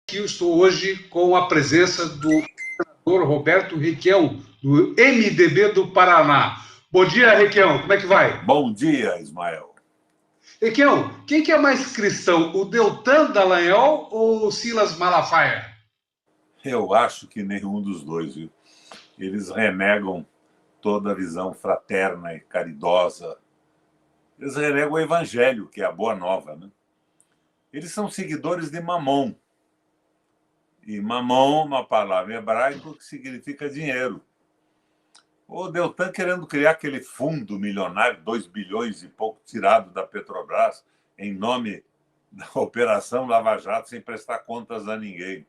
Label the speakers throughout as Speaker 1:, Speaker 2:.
Speaker 1: aqui eu estou hoje com a presença do senador Roberto Requião, do MDB do Paraná. Bom dia, Requião, como é que vai?
Speaker 2: Bom dia, Ismael.
Speaker 1: Requião, quem que é mais cristão, o Deltan Dallagnol ou o Silas Malafaia?
Speaker 2: Eu acho que nenhum dos dois, viu? Eles renegam toda a visão fraterna e caridosa. Eles renegam o evangelho, que é a boa nova, né? Eles são seguidores de Mamon. E Mamon, uma palavra hebraica que significa dinheiro. O Deltan querendo criar aquele fundo milionário, 2 bilhões e pouco, tirado da Petrobras, em nome da Operação Lava Jato, sem prestar contas a ninguém.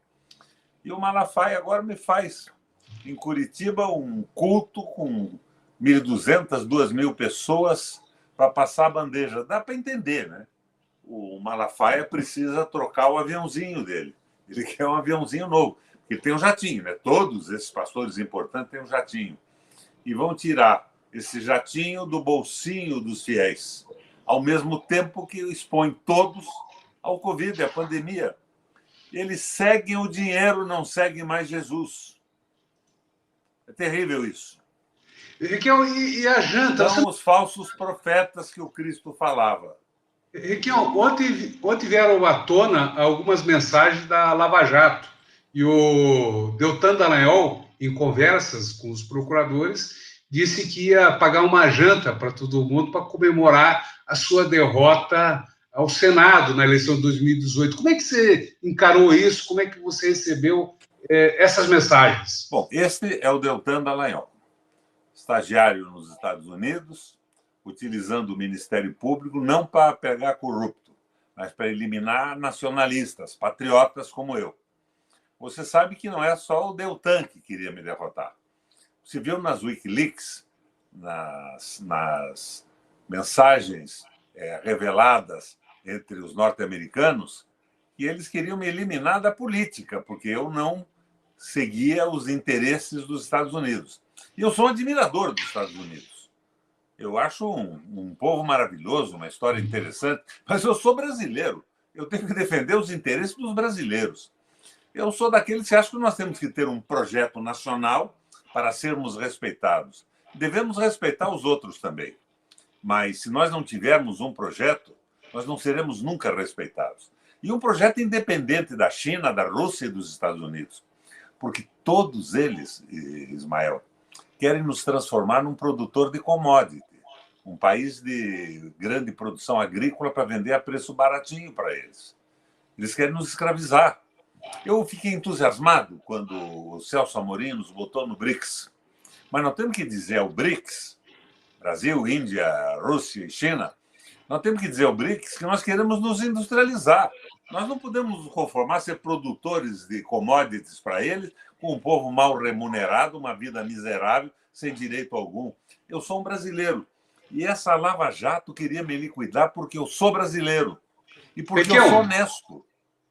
Speaker 2: E o Malafaia agora me faz, em Curitiba, um culto com 1.200, 2.000 pessoas para passar a bandeja. Dá para entender, né? O Malafaia precisa trocar o aviãozinho dele. Ele quer um aviãozinho novo. Ele tem um jatinho, né? Todos esses pastores importantes têm um jatinho. E vão tirar esse jatinho do bolsinho dos fiéis, ao mesmo tempo que expõe todos ao Covid, à pandemia. Eles seguem o dinheiro, não seguem mais Jesus. É terrível isso.
Speaker 1: E a janta?
Speaker 2: São os falsos profetas que o Cristo falava.
Speaker 1: Requião, ontem vieram à tona algumas mensagens da Lava Jato. E o Deltan Dallagnol, em conversas com os procuradores, disse que ia pagar uma janta para todo mundo para comemorar a sua derrota ao Senado na eleição de 2018. Como é que você encarou isso? Como é que você recebeu essas mensagens?
Speaker 2: Bom, esse é o Deltan Dallagnol, estagiário nos Estados Unidos, utilizando o Ministério Público não para pegar corrupto, mas para eliminar nacionalistas, patriotas como eu. Você sabe que não é só o Deltan que queria me derrotar. Você viu nas Wikileaks, nas mensagens reveladas entre os norte-americanos, que eles queriam me eliminar da política, porque eu não seguia os interesses dos Estados Unidos. E eu sou um admirador dos Estados Unidos. Eu acho um povo maravilhoso, uma história interessante, mas eu sou brasileiro. Eu tenho que defender os interesses dos brasileiros. Eu sou daqueles que acham que nós temos que ter um projeto nacional para sermos respeitados. Devemos respeitar os outros também. Mas se nós não tivermos um projeto, nós não seremos nunca respeitados. E um projeto independente da China, da Rússia e dos Estados Unidos. Porque todos eles, Ismael, querem nos transformar num produtor de commodity. Um país de grande produção agrícola para vender a preço baratinho para eles. Eles querem nos escravizar. Eu fiquei entusiasmado quando o Celso Amorim nos botou no BRICS. Mas nós temos que dizer ao BRICS, Brasil, Índia, Rússia e China, nós temos que dizer ao BRICS que nós queremos nos industrializar. Nós não podemos nos conformar a ser produtores de commodities para eles, com um povo mal remunerado, uma vida miserável, sem direito algum. Eu sou um brasileiro. E essa Lava Jato queria me liquidar porque eu sou brasileiro. E porque eu sou honesto.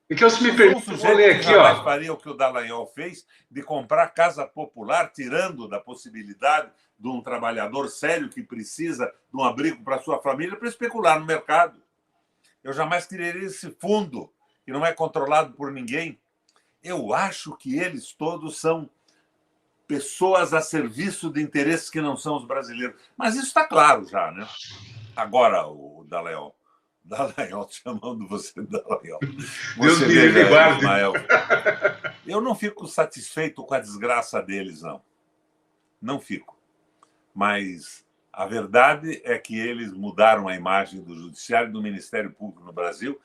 Speaker 1: Se me permite,
Speaker 2: eu sou um sujeito que jamais faria o que o Dallagnol fez, de comprar casa popular, tirando da possibilidade de um trabalhador sério que precisa de um abrigo para sua família para especular no mercado. Eu jamais criaria esse fundo, que não é controlado por ninguém. Eu acho que eles todos são pessoas a serviço de interesses que não são os brasileiros. Mas isso está claro já, né? Agora, o Dallagnol chamando você de Dallagnol.
Speaker 1: Deus me livre,
Speaker 2: Ismael. Eu não fico satisfeito com a desgraça deles, não. Não fico. Mas a verdade é que eles mudaram a imagem do Judiciário e do Ministério Público no Brasil,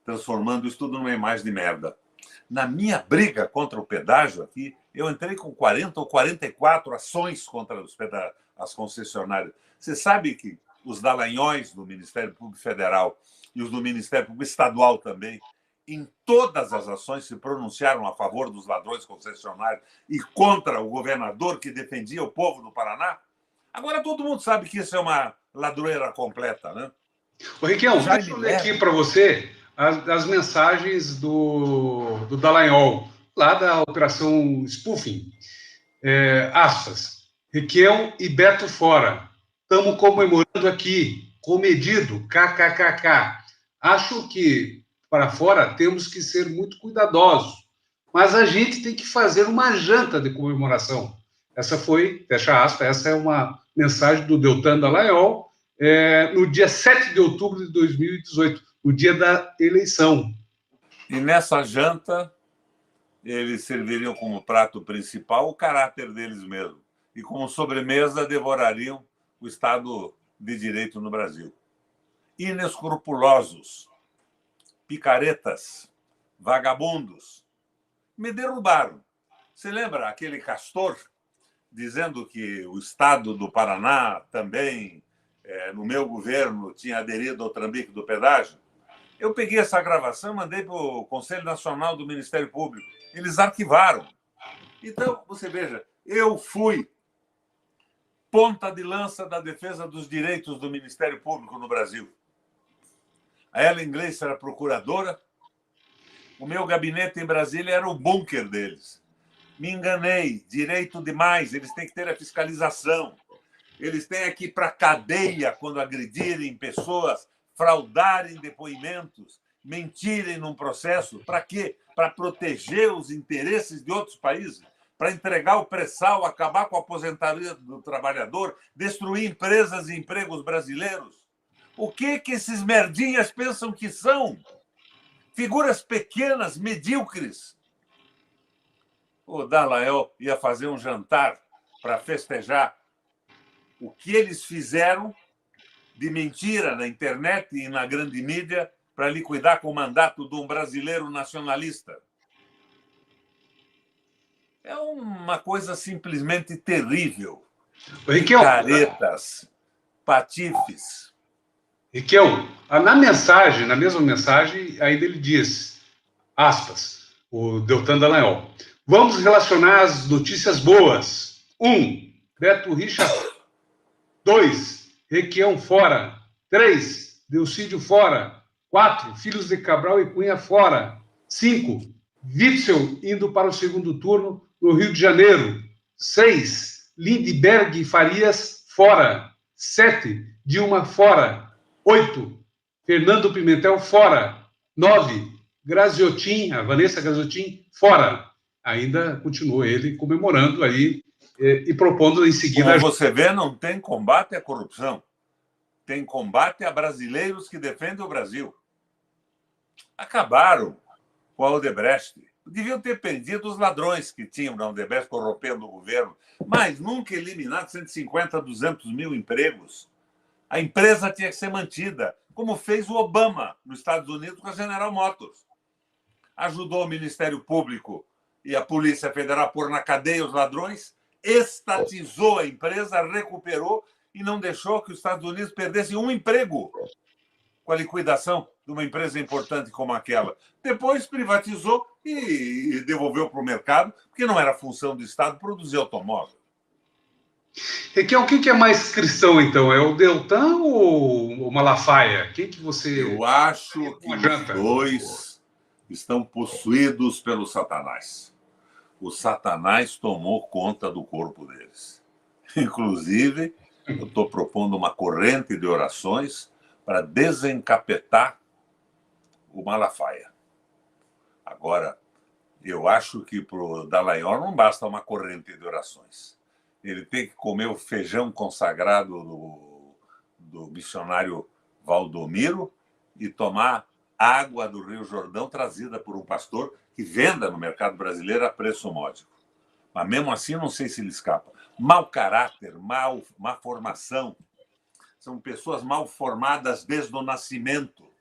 Speaker 2: transformando isso tudo numa imagem de merda. Na minha briga contra o pedágio aqui, eu entrei com 40 ou 44 ações contra as concessionárias. Você sabe que os Dallagnóis do Ministério Público Federal e os do Ministério Público Estadual também, em todas as ações se pronunciaram a favor dos ladrões concessionários e contra o governador que defendia o povo do Paraná? Agora todo mundo sabe que isso é uma ladroeira completa, né?
Speaker 1: Ô, Requião, deixa eu ler aqui para você as mensagens do Dallagnol, lá da Operação Spoofing. Aspas. Requião e Beto fora. Estamos comemorando aqui, comedido, kkkk. Acho que, para fora, temos que ser muito cuidadosos. mas a gente tem que fazer uma janta de comemoração. Essa foi, fecha aspas, essa é uma mensagem do Deltan Dallagnol, no dia 7 de outubro de 2018, o dia da eleição.
Speaker 2: E nessa janta, eles serviriam como prato principal o caráter deles mesmos. E como sobremesa, devorariam o Estado de Direito no Brasil. Inescrupulosos, picaretas, vagabundos, me derrubaram. Você lembra aquele Castor dizendo que o Estado do Paraná também, no meu governo, tinha aderido ao trambique do pedágio? Eu peguei essa gravação e mandei para o Conselho Nacional do Ministério Público. Eles arquivaram. Então, você veja, eu fui ponta de lança da defesa dos direitos do Ministério Público no Brasil. A Ellen Gleiser era procuradora. O meu gabinete em Brasília era o bunker deles. Me enganei, direito demais, eles têm que ter a fiscalização. Eles têm que ir para a cadeia quando agredirem pessoas, fraudarem depoimentos, mentirem num processo. Para quê? Para proteger os interesses de outros países, para entregar o pré-sal, acabar com a aposentadoria do trabalhador, destruir empresas e empregos brasileiros. O que esses merdinhas pensam que são? Figuras pequenas, medíocres. O Dallagnol ia fazer um jantar para festejar o que eles fizeram de mentira na internet e na grande mídia para liquidar com o mandato de um brasileiro nacionalista. É uma coisa simplesmente terrível. Picaretas, patifes.
Speaker 1: Riquel, na mensagem, na mesma mensagem, ainda ele diz, aspas, o Deltan Dallagnol, vamos relacionar as notícias boas. 1. Beto Richa. 2. Requião fora. 3. Delcídio fora. 4. Filhos de Cabral e Cunha fora. 5. Witzel indo para o segundo turno no Rio de Janeiro. 6. Lindbergh e Farias fora. 7. Dilma fora. 8. Fernando Pimentel fora. 9. Graziotin, a Vanessa Graziotin fora. Ainda continuou ele comemorando aí e propondo em seguida...
Speaker 2: Como você vê, não tem combate à corrupção. Tem combate a brasileiros que defendem o Brasil. Acabaram com a Odebrecht. Deviam ter prendido os ladrões que tinham na Odebrecht corrompendo o governo, mas nunca eliminaram 150, 200 mil empregos. A empresa tinha que ser mantida, como fez o Obama nos Estados Unidos com a General Motors. Ajudou o Ministério Público e a Polícia Federal a pôr na cadeia os ladrões, estatizou a empresa, recuperou e não deixou que os Estados Unidos perdessem um emprego com a liquidação de uma empresa importante como aquela. Depois privatizou e devolveu para o mercado, porque não era função do Estado produzir automóvel.
Speaker 1: Requião, quem que é mais cristão, então? É o Deltan ou o Malafaia? Quem que você...
Speaker 2: Eu acho que os dois estão possuídos pelo Satanás. O Satanás tomou conta do corpo deles. Inclusive, eu estou propondo uma corrente de orações para desencapetar o Malafaia. Agora, eu acho que para o Dallagnol não basta uma corrente de orações. Ele tem que comer o feijão consagrado do missionário Valdomiro e tomar água do Rio Jordão trazida por um pastor que venda no mercado brasileiro a preço módico. Mas mesmo assim, não sei se ele escapa. Mau caráter, má formação. São pessoas mal formadas desde o nascimento.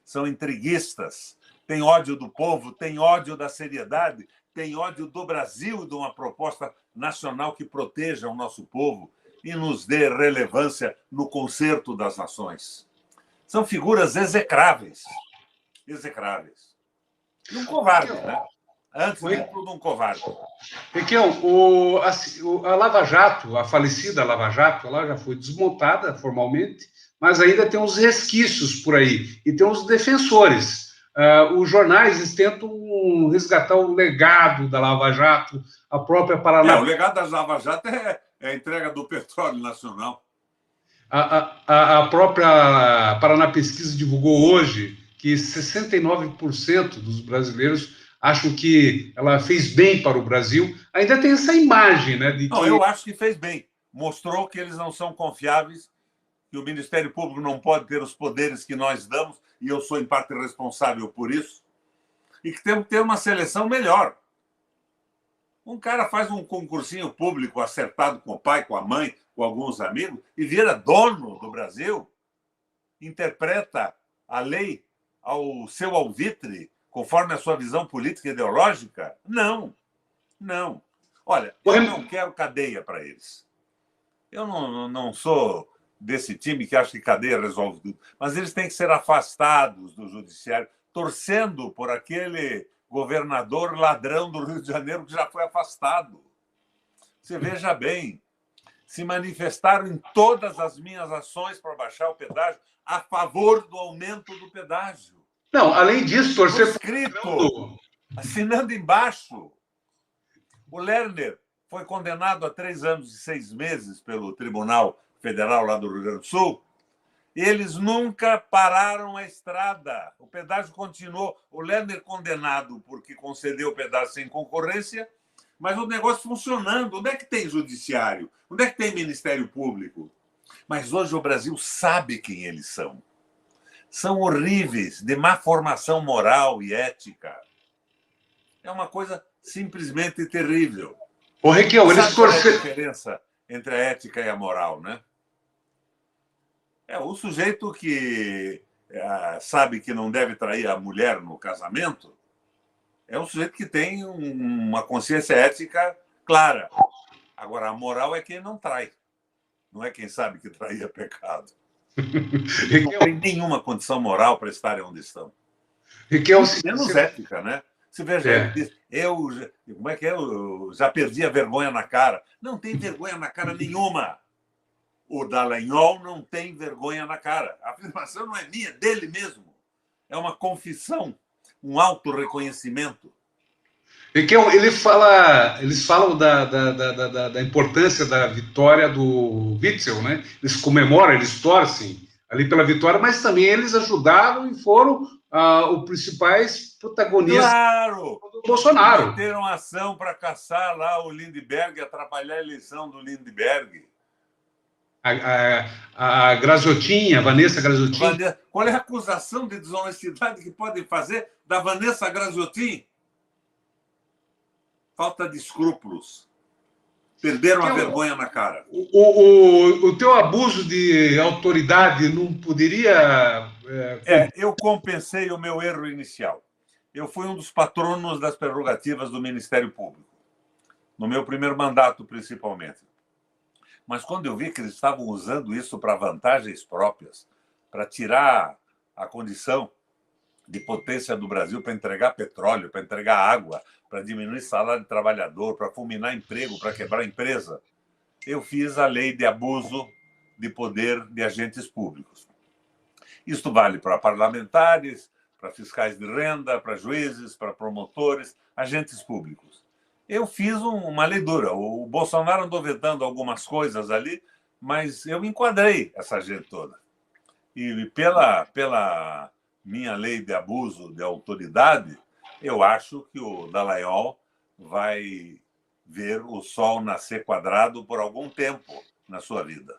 Speaker 2: São intriguistas. Têm ódio do povo, têm ódio da seriedade, têm ódio do Brasil e de uma proposta nacional que proteja o nosso povo e nos dê relevância no concerto das nações. São figuras execráveis. Execráveis. E um covarde, né? Antes de tudo, um covarde.
Speaker 1: Requião, a Lava Jato, a falecida Lava Jato, ela já foi desmontada formalmente, mas ainda tem uns resquícios por aí. E tem uns defensores. Os jornais tentam resgatar o legado da Lava Jato, a própria Paraná...
Speaker 2: o legado da Lava Jato é a entrega do petróleo nacional.
Speaker 1: A própria Paraná Pesquisa divulgou hoje que 69% dos brasileiros acham que ela fez bem para o Brasil. Ainda tem essa imagem, né? De que...
Speaker 2: Não, eu acho que fez bem. Mostrou que eles não são confiáveis, que o Ministério Público não pode ter os poderes que nós damos, e eu sou, em parte, responsável por isso, e que temos que ter uma seleção melhor. Um cara faz um concursinho público acertado com o pai, com a mãe, com alguns amigos, e vira dono do Brasil, interpreta a lei ao seu alvitre, conforme a sua visão política e ideológica? Não, não. Olha, eu não quero cadeia para eles. Eu não sou desse time que acha que cadeia resolve tudo, mas eles têm que ser afastados do judiciário, torcendo por aquele governador ladrão do Rio de Janeiro que já foi afastado. Você veja bem, se manifestaram em todas as minhas ações para baixar o pedágio a favor do aumento do pedágio.
Speaker 1: Não, além disso, torcer
Speaker 2: escrito, assinando embaixo. O Lerner foi condenado a 3 anos e 6 meses pelo Tribunal Federal lá do Rio Grande do Sul. Eles nunca pararam a estrada. O pedágio continuou. O Lerner condenado porque concedeu o pedágio sem concorrência, mas o negócio funcionando. Onde é que tem judiciário? Onde é que tem Ministério Público? Mas hoje o Brasil sabe quem eles são. São horríveis, de má formação moral e ética. É uma coisa simplesmente terrível.
Speaker 1: Ô, Requião, eles
Speaker 2: Sabe qual é a diferença entre a ética e a moral, né? É o sujeito que sabe que não deve trair a mulher no casamento, é um sujeito que tem uma consciência ética clara. Agora, a moral é quem não trai. Não é quem sabe que trair é pecado. Não tem nenhuma condição moral para estarem onde estão. Menos ética, né? Você veja, como é que é? Eu já perdi a vergonha na cara. Não tem vergonha na cara nenhuma. O Dallagnol não tem vergonha na cara. A afirmação não é minha, é dele mesmo. É uma confissão, um autorreconhecimento.
Speaker 1: Eles falam da importância da vitória do Witzel, né? Eles comemoram, eles torcem ali pela vitória, mas também eles ajudaram e foram os principais protagonistas do Bolsonaro.
Speaker 2: Meteram ação para caçar lá o Lindbergh, atrapalhar a eleição do Lindbergh.
Speaker 1: A Graziotin, a Vanessa Graziotin.
Speaker 2: Qual é a acusação de desonestidade que podem fazer da Vanessa Graziotin? Falta de escrúpulos. Perderam a vergonha na cara.
Speaker 1: O teu abuso de autoridade não poderia...
Speaker 2: Eu compensei o meu erro inicial. Eu fui um dos patronos das prerrogativas do Ministério Público. No meu primeiro mandato, principalmente. Mas quando eu vi que eles estavam usando isso para vantagens próprias, para tirar a condição de potência do Brasil, para entregar petróleo, para entregar água, para diminuir salário de trabalhador, para fulminar emprego, para quebrar empresa, eu fiz a lei de abuso de poder de agentes públicos. Isto vale para parlamentares, para fiscais de renda, para juízes, para promotores, agentes públicos. Eu fiz uma lei dura. O Bolsonaro andou vetando algumas coisas ali, mas eu enquadrei essa gente toda. E pela minha lei de abuso de autoridade, eu acho que o Dallagnol vai ver o sol nascer quadrado por algum tempo na sua vida.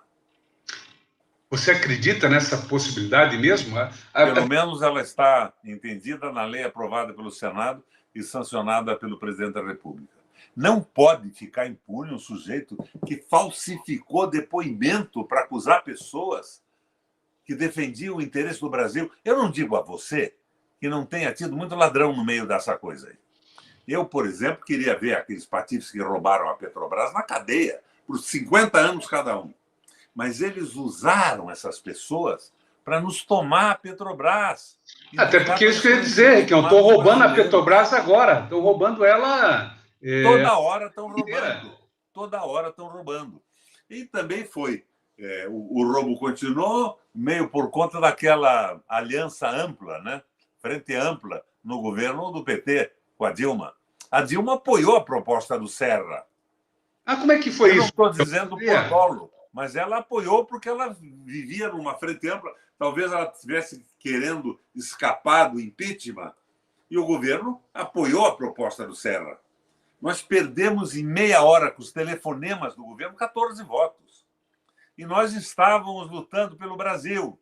Speaker 1: Você acredita nessa possibilidade mesmo?
Speaker 2: Pelo menos ela está entendida na lei aprovada pelo Senado e sancionada pelo presidente da República. Não pode ficar impune um sujeito que falsificou depoimento para acusar pessoas que defendiam o interesse do Brasil. Eu não digo a você que não tenha tido muito ladrão no meio dessa coisa aí. Eu, por exemplo, queria ver aqueles patifes que roubaram a Petrobras na cadeia por 50 anos cada um. Mas eles usaram essas pessoas para nos tomar a Petrobras.
Speaker 1: Até porque isso que eu ia dizer, que eu estou roubando a Petrobras agora. Estou roubando ela...
Speaker 2: Toda hora estão roubando. Toda hora estão roubando. E também foi. O roubo continuou, meio por conta daquela aliança ampla, né? Frente ampla no governo do PT, com a Dilma. A Dilma apoiou a proposta do Serra.
Speaker 1: Como é que foi isso?
Speaker 2: Eu não estou dizendo por colo, mas ela apoiou porque ela vivia numa frente ampla. Talvez ela estivesse querendo escapar do impeachment E o governo apoiou a proposta do Serra. Nós perdemos em meia hora com os telefonemas do governo 14 votos. E nós estávamos lutando pelo Brasil.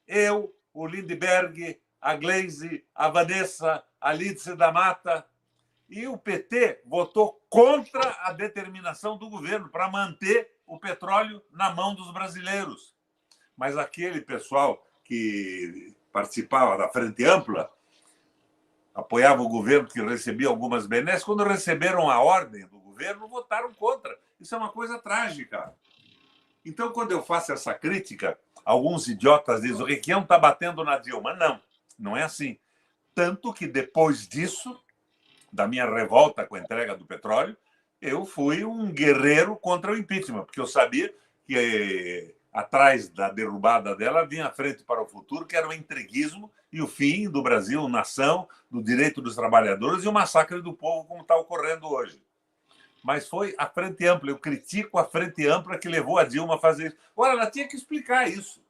Speaker 2: Eu, o Lindbergh, a Gleisi, a Vanessa, a Lídice da Mata. E o PT votou contra a determinação do governo para manter o petróleo na mão dos brasileiros. Mas aquele pessoal que participava da Frente Ampla, apoiava o governo, que recebia algumas benesses, quando receberam a ordem do governo, votaram contra. Isso é uma coisa trágica. Então, quando eu faço essa crítica, alguns idiotas dizem: o Requião está batendo na Dilma. Não, não é assim. Tanto que depois disso, da minha revolta com a entrega do petróleo, eu fui um guerreiro contra o impeachment, porque eu sabia que atrás da derrubada dela vinha a frente para o futuro, que era o entreguismo e o fim do Brasil, nação, do direito dos trabalhadores e o massacre do povo, como está ocorrendo hoje. Mas foi a Frente Ampla. Eu critico a Frente Ampla que levou a Dilma a fazer isso. Ora, ela tinha que explicar isso.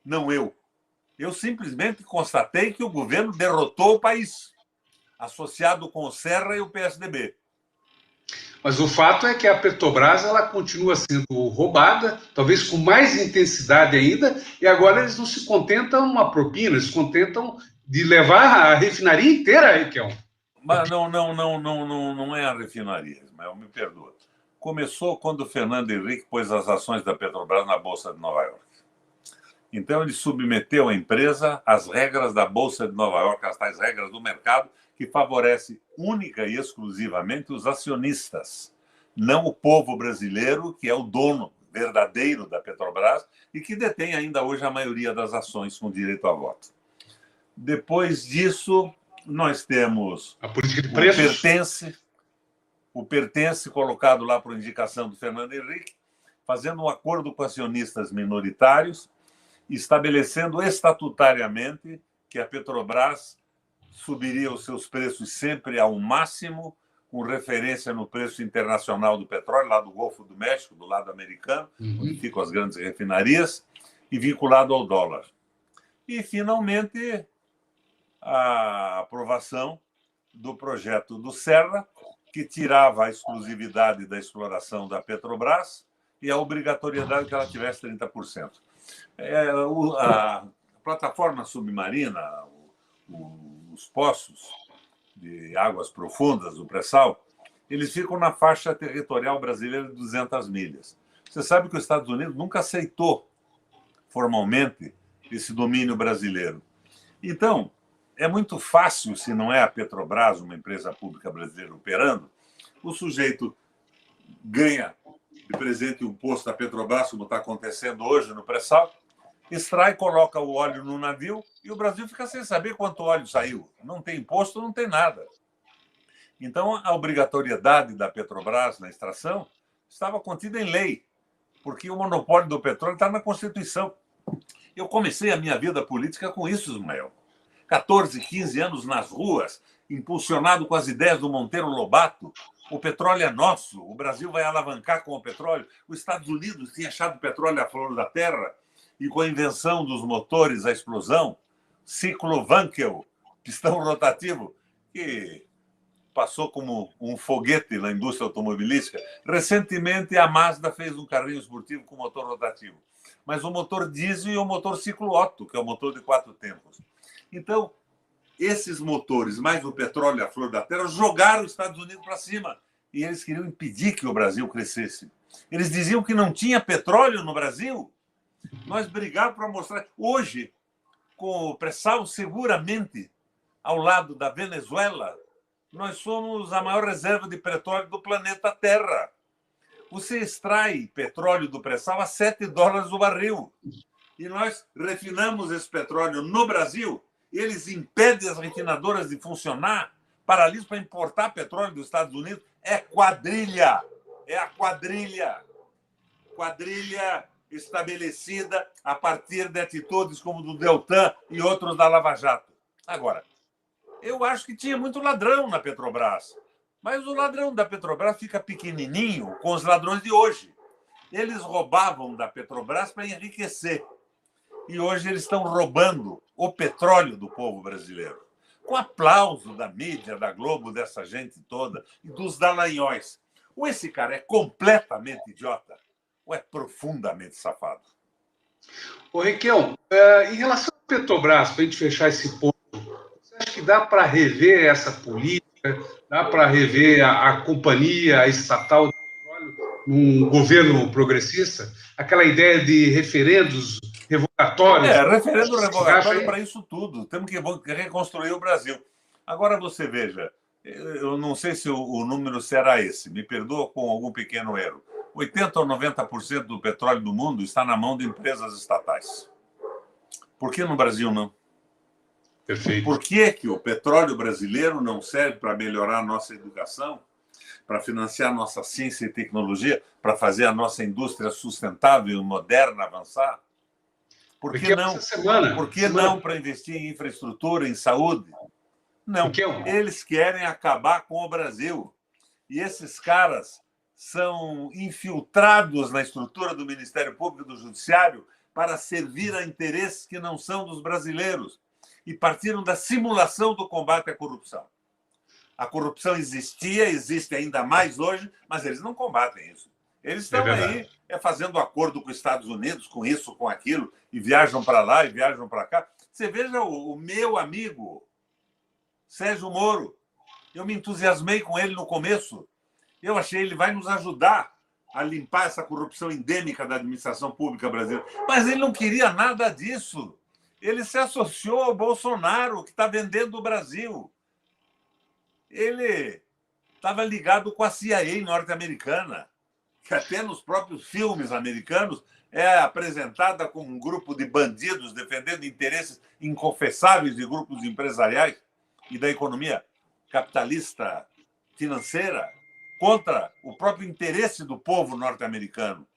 Speaker 2: Não eu. Eu simplesmente constatei que o governo derrotou o país, associado com o Serra e o PSDB.
Speaker 1: Mas o fato é que a Petrobras ela continua sendo roubada, talvez com mais intensidade ainda, e agora eles não se contentam uma propina, eles se contentam de levar a refinaria inteira, Requião.
Speaker 2: Mas não é a refinaria, Ismael, me perdoa. Começou quando o Fernando Henrique pôs as ações da Petrobras na Bolsa de Nova York. Então, ele submeteu a empresa às regras da Bolsa de Nova York, as tais regras do mercado, que favorece única e exclusivamente os acionistas, não o povo brasileiro, que é o dono verdadeiro da Petrobras e que detém ainda hoje a maioria das ações com direito a voto. Depois disso, nós temos
Speaker 1: a política de preços.
Speaker 2: O Pertence colocado lá por indicação do Fernando Henrique, fazendo um acordo com acionistas minoritários, estabelecendo estatutariamente que a Petrobras subiria os seus preços sempre ao máximo, com referência no preço internacional do petróleo, lá do Golfo do México, do lado americano, onde ficam as grandes refinarias, e vinculado ao dólar. E, finalmente, a aprovação do projeto do Serra, que tirava a exclusividade da exploração da Petrobras e a obrigatoriedade que ela tivesse 30%. A plataforma submarina, os poços de águas profundas do pré-sal, eles ficam na faixa territorial brasileira de 200 milhas. Você sabe que os Estados Unidos nunca aceitou formalmente esse domínio brasileiro. Então, é muito fácil, se não é a Petrobras, uma empresa pública brasileira operando, o sujeito ganha de presente um posto da Petrobras, como está acontecendo hoje no pré-sal, extrai, coloca o óleo no navio e o Brasil fica sem saber quanto óleo saiu. Não tem imposto, não tem nada. Então, a obrigatoriedade da Petrobras na extração estava contida em lei, porque o monopólio do petróleo está na Constituição. Eu comecei a minha vida política com isso, Ismael. 14, 15 anos nas ruas, impulsionado com as ideias do Monteiro Lobato. O petróleo é nosso, o Brasil vai alavancar com o petróleo. Os Estados Unidos tinham achado o petróleo à flor da terra, e com a invenção dos motores à explosão, ciclo Wankel, pistão rotativo, que passou como um foguete na indústria automobilística. Recentemente, a Mazda fez um carrinho esportivo com motor rotativo. Mas o motor diesel e o motor ciclo Otto, que é o motor de 4 tempos. Então, esses motores, mais o petróleo à flor da terra, jogaram os Estados Unidos para cima. E eles queriam impedir que o Brasil crescesse. Eles diziam que não tinha petróleo no Brasil. Nós brigamos para mostrar. Hoje, com o pré-sal seguramente ao lado da Venezuela, nós somos a maior reserva de petróleo do planeta Terra. Você extrai petróleo do pré-sal a $7 o barril. E nós refinamos esse petróleo no Brasil. Eles impedem as refinadoras de funcionar, paralisam para importar petróleo dos Estados Unidos. É quadrilha. É a quadrilha. Quadrilha estabelecida a partir de atitudes como do Deltan e outros da Lava Jato. Agora, eu acho que tinha muito ladrão na Petrobras, mas o ladrão da Petrobras fica pequenininho com os ladrões de hoje. Eles roubavam da Petrobras para enriquecer. E hoje eles estão roubando o petróleo do povo brasileiro. com aplauso da mídia, da Globo, dessa gente toda, e dos dalanhóis. Ou esse cara é completamente idiota, ou é profundamente safado.
Speaker 1: Ô, Requião, em relação à Petrobras, para a gente fechar esse ponto, você acha que dá para rever essa política? Dá para rever a companhia, a estatal de petróleo, num governo progressista? Aquela ideia de referendos revogatórios?
Speaker 2: Referendo
Speaker 1: Você encaixa
Speaker 2: revogatório
Speaker 1: aí?
Speaker 2: para isso tudo. Temos que reconstruir o Brasil. Agora você veja, eu não sei se o número será esse, me perdoa com algum pequeno erro. 80% ou 90% do petróleo do mundo está na mão de empresas estatais. Por que no Brasil não?
Speaker 1: Perfeito.
Speaker 2: Por que, que o petróleo brasileiro não serve para melhorar a nossa educação, para financiar a nossa ciência e tecnologia, para fazer a nossa indústria sustentável, moderna, avançar? Por que não? Por que não para investir em infraestrutura, em saúde? Não. Eles querem acabar com o Brasil. E esses caras são infiltrados na estrutura do Ministério Público e do Judiciário para servir a interesses que não são dos brasileiros. E partiram da simulação do combate à corrupção. A corrupção existia, existe ainda mais hoje, mas eles não combatem isso. Eles estão aí fazendo acordo com os Estados Unidos, com isso, com aquilo, e viajam para lá e viajam para cá. Você veja o meu amigo, Sérgio Moro. Eu me entusiasmei com ele no começo. Eu achei que ele vai nos ajudar a limpar essa corrupção endêmica da administração pública brasileira. Mas ele não queria nada disso. Ele se associou ao Bolsonaro, que está vendendo o Brasil. Ele estava ligado com a CIA norte-americana, que até nos próprios filmes americanos é apresentada como um grupo de bandidos defendendo interesses inconfessáveis de grupos empresariais e da economia capitalista financeira contra o próprio interesse do povo norte-americano.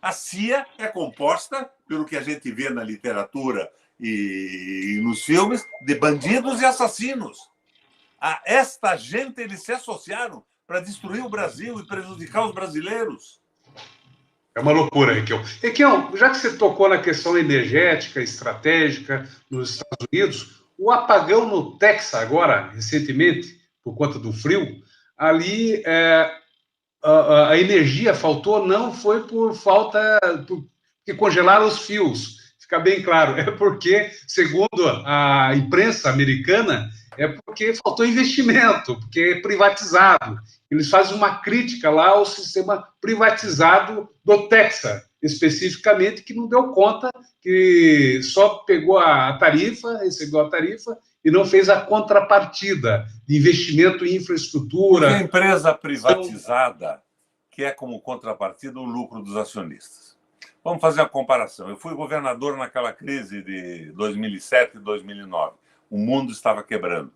Speaker 2: A CIA é composta, pelo que a gente vê na literatura e nos filmes, de bandidos e assassinos. A esta gente eles se associaram para destruir o Brasil e prejudicar os brasileiros.
Speaker 1: É uma loucura, Requião. Requião, já que você tocou na questão energética, estratégica nos Estados Unidos, o apagão no Texas agora, recentemente, por conta do frio, ali a energia faltou, não foi por falta, porque congelaram os fios. Fica bem claro, é porque, segundo a imprensa americana, é porque faltou investimento, porque é privatizado. Eles fazem uma crítica lá ao sistema privatizado do Texas, especificamente, que não deu conta, que só pegou a tarifa, recebeu a tarifa e não fez a contrapartida de investimento em infraestrutura.
Speaker 2: Porque a empresa privatizada quer como contrapartida o lucro dos acionistas. Vamos fazer a comparação. Eu fui governador naquela crise de 2007 e 2009. O mundo estava quebrando.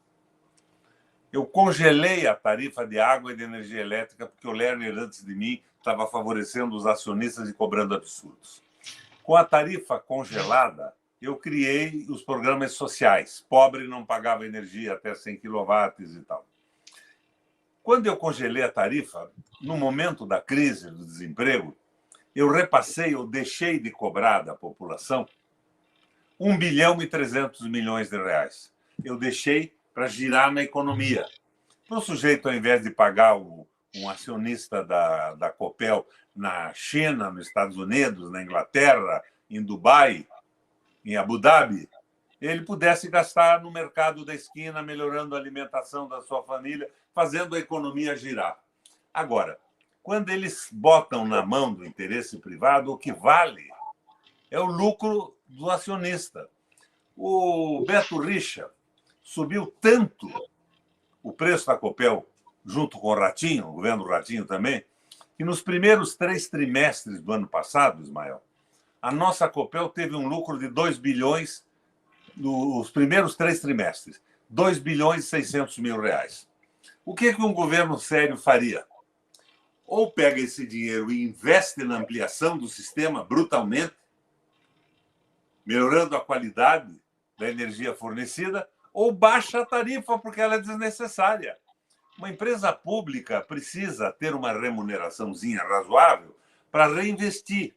Speaker 2: Eu congelei a tarifa de água e de energia elétrica porque o Lerner, antes de mim, estava favorecendo os acionistas e cobrando absurdos. Com a tarifa congelada, eu criei os programas sociais. Pobre não pagava energia até 100 quilowatts e tal. Quando eu congelei a tarifa, no momento da crise do desemprego, eu repassei, eu deixei de cobrar da população 1 bilhão e 300 milhões de reais. Eu deixei para girar na economia. Para o sujeito, ao invés de pagar um acionista da Copel na China, nos Estados Unidos, na Inglaterra, em Dubai, em Abu Dhabi, ele pudesse gastar no mercado da esquina, melhorando a alimentação da sua família, fazendo a economia girar. Agora, quando eles botam na mão do interesse privado, o que vale é o lucro do acionista. O Beto Richa subiu tanto o preço da Copel, junto com o Ratinho, o governo Ratinho também, que nos primeiros 3 trimestres do ano passado, Ismael, a nossa Copel teve um lucro de 2 bilhões nos primeiros 3 trimestres. 2 bilhões e 600 mil reais. O que um governo sério faria? Ou pega esse dinheiro e investe na ampliação do sistema brutalmente, melhorando a qualidade da energia fornecida, ou baixa a tarifa porque ela é desnecessária. Uma empresa pública precisa ter uma remuneraçãozinha razoável para reinvestir,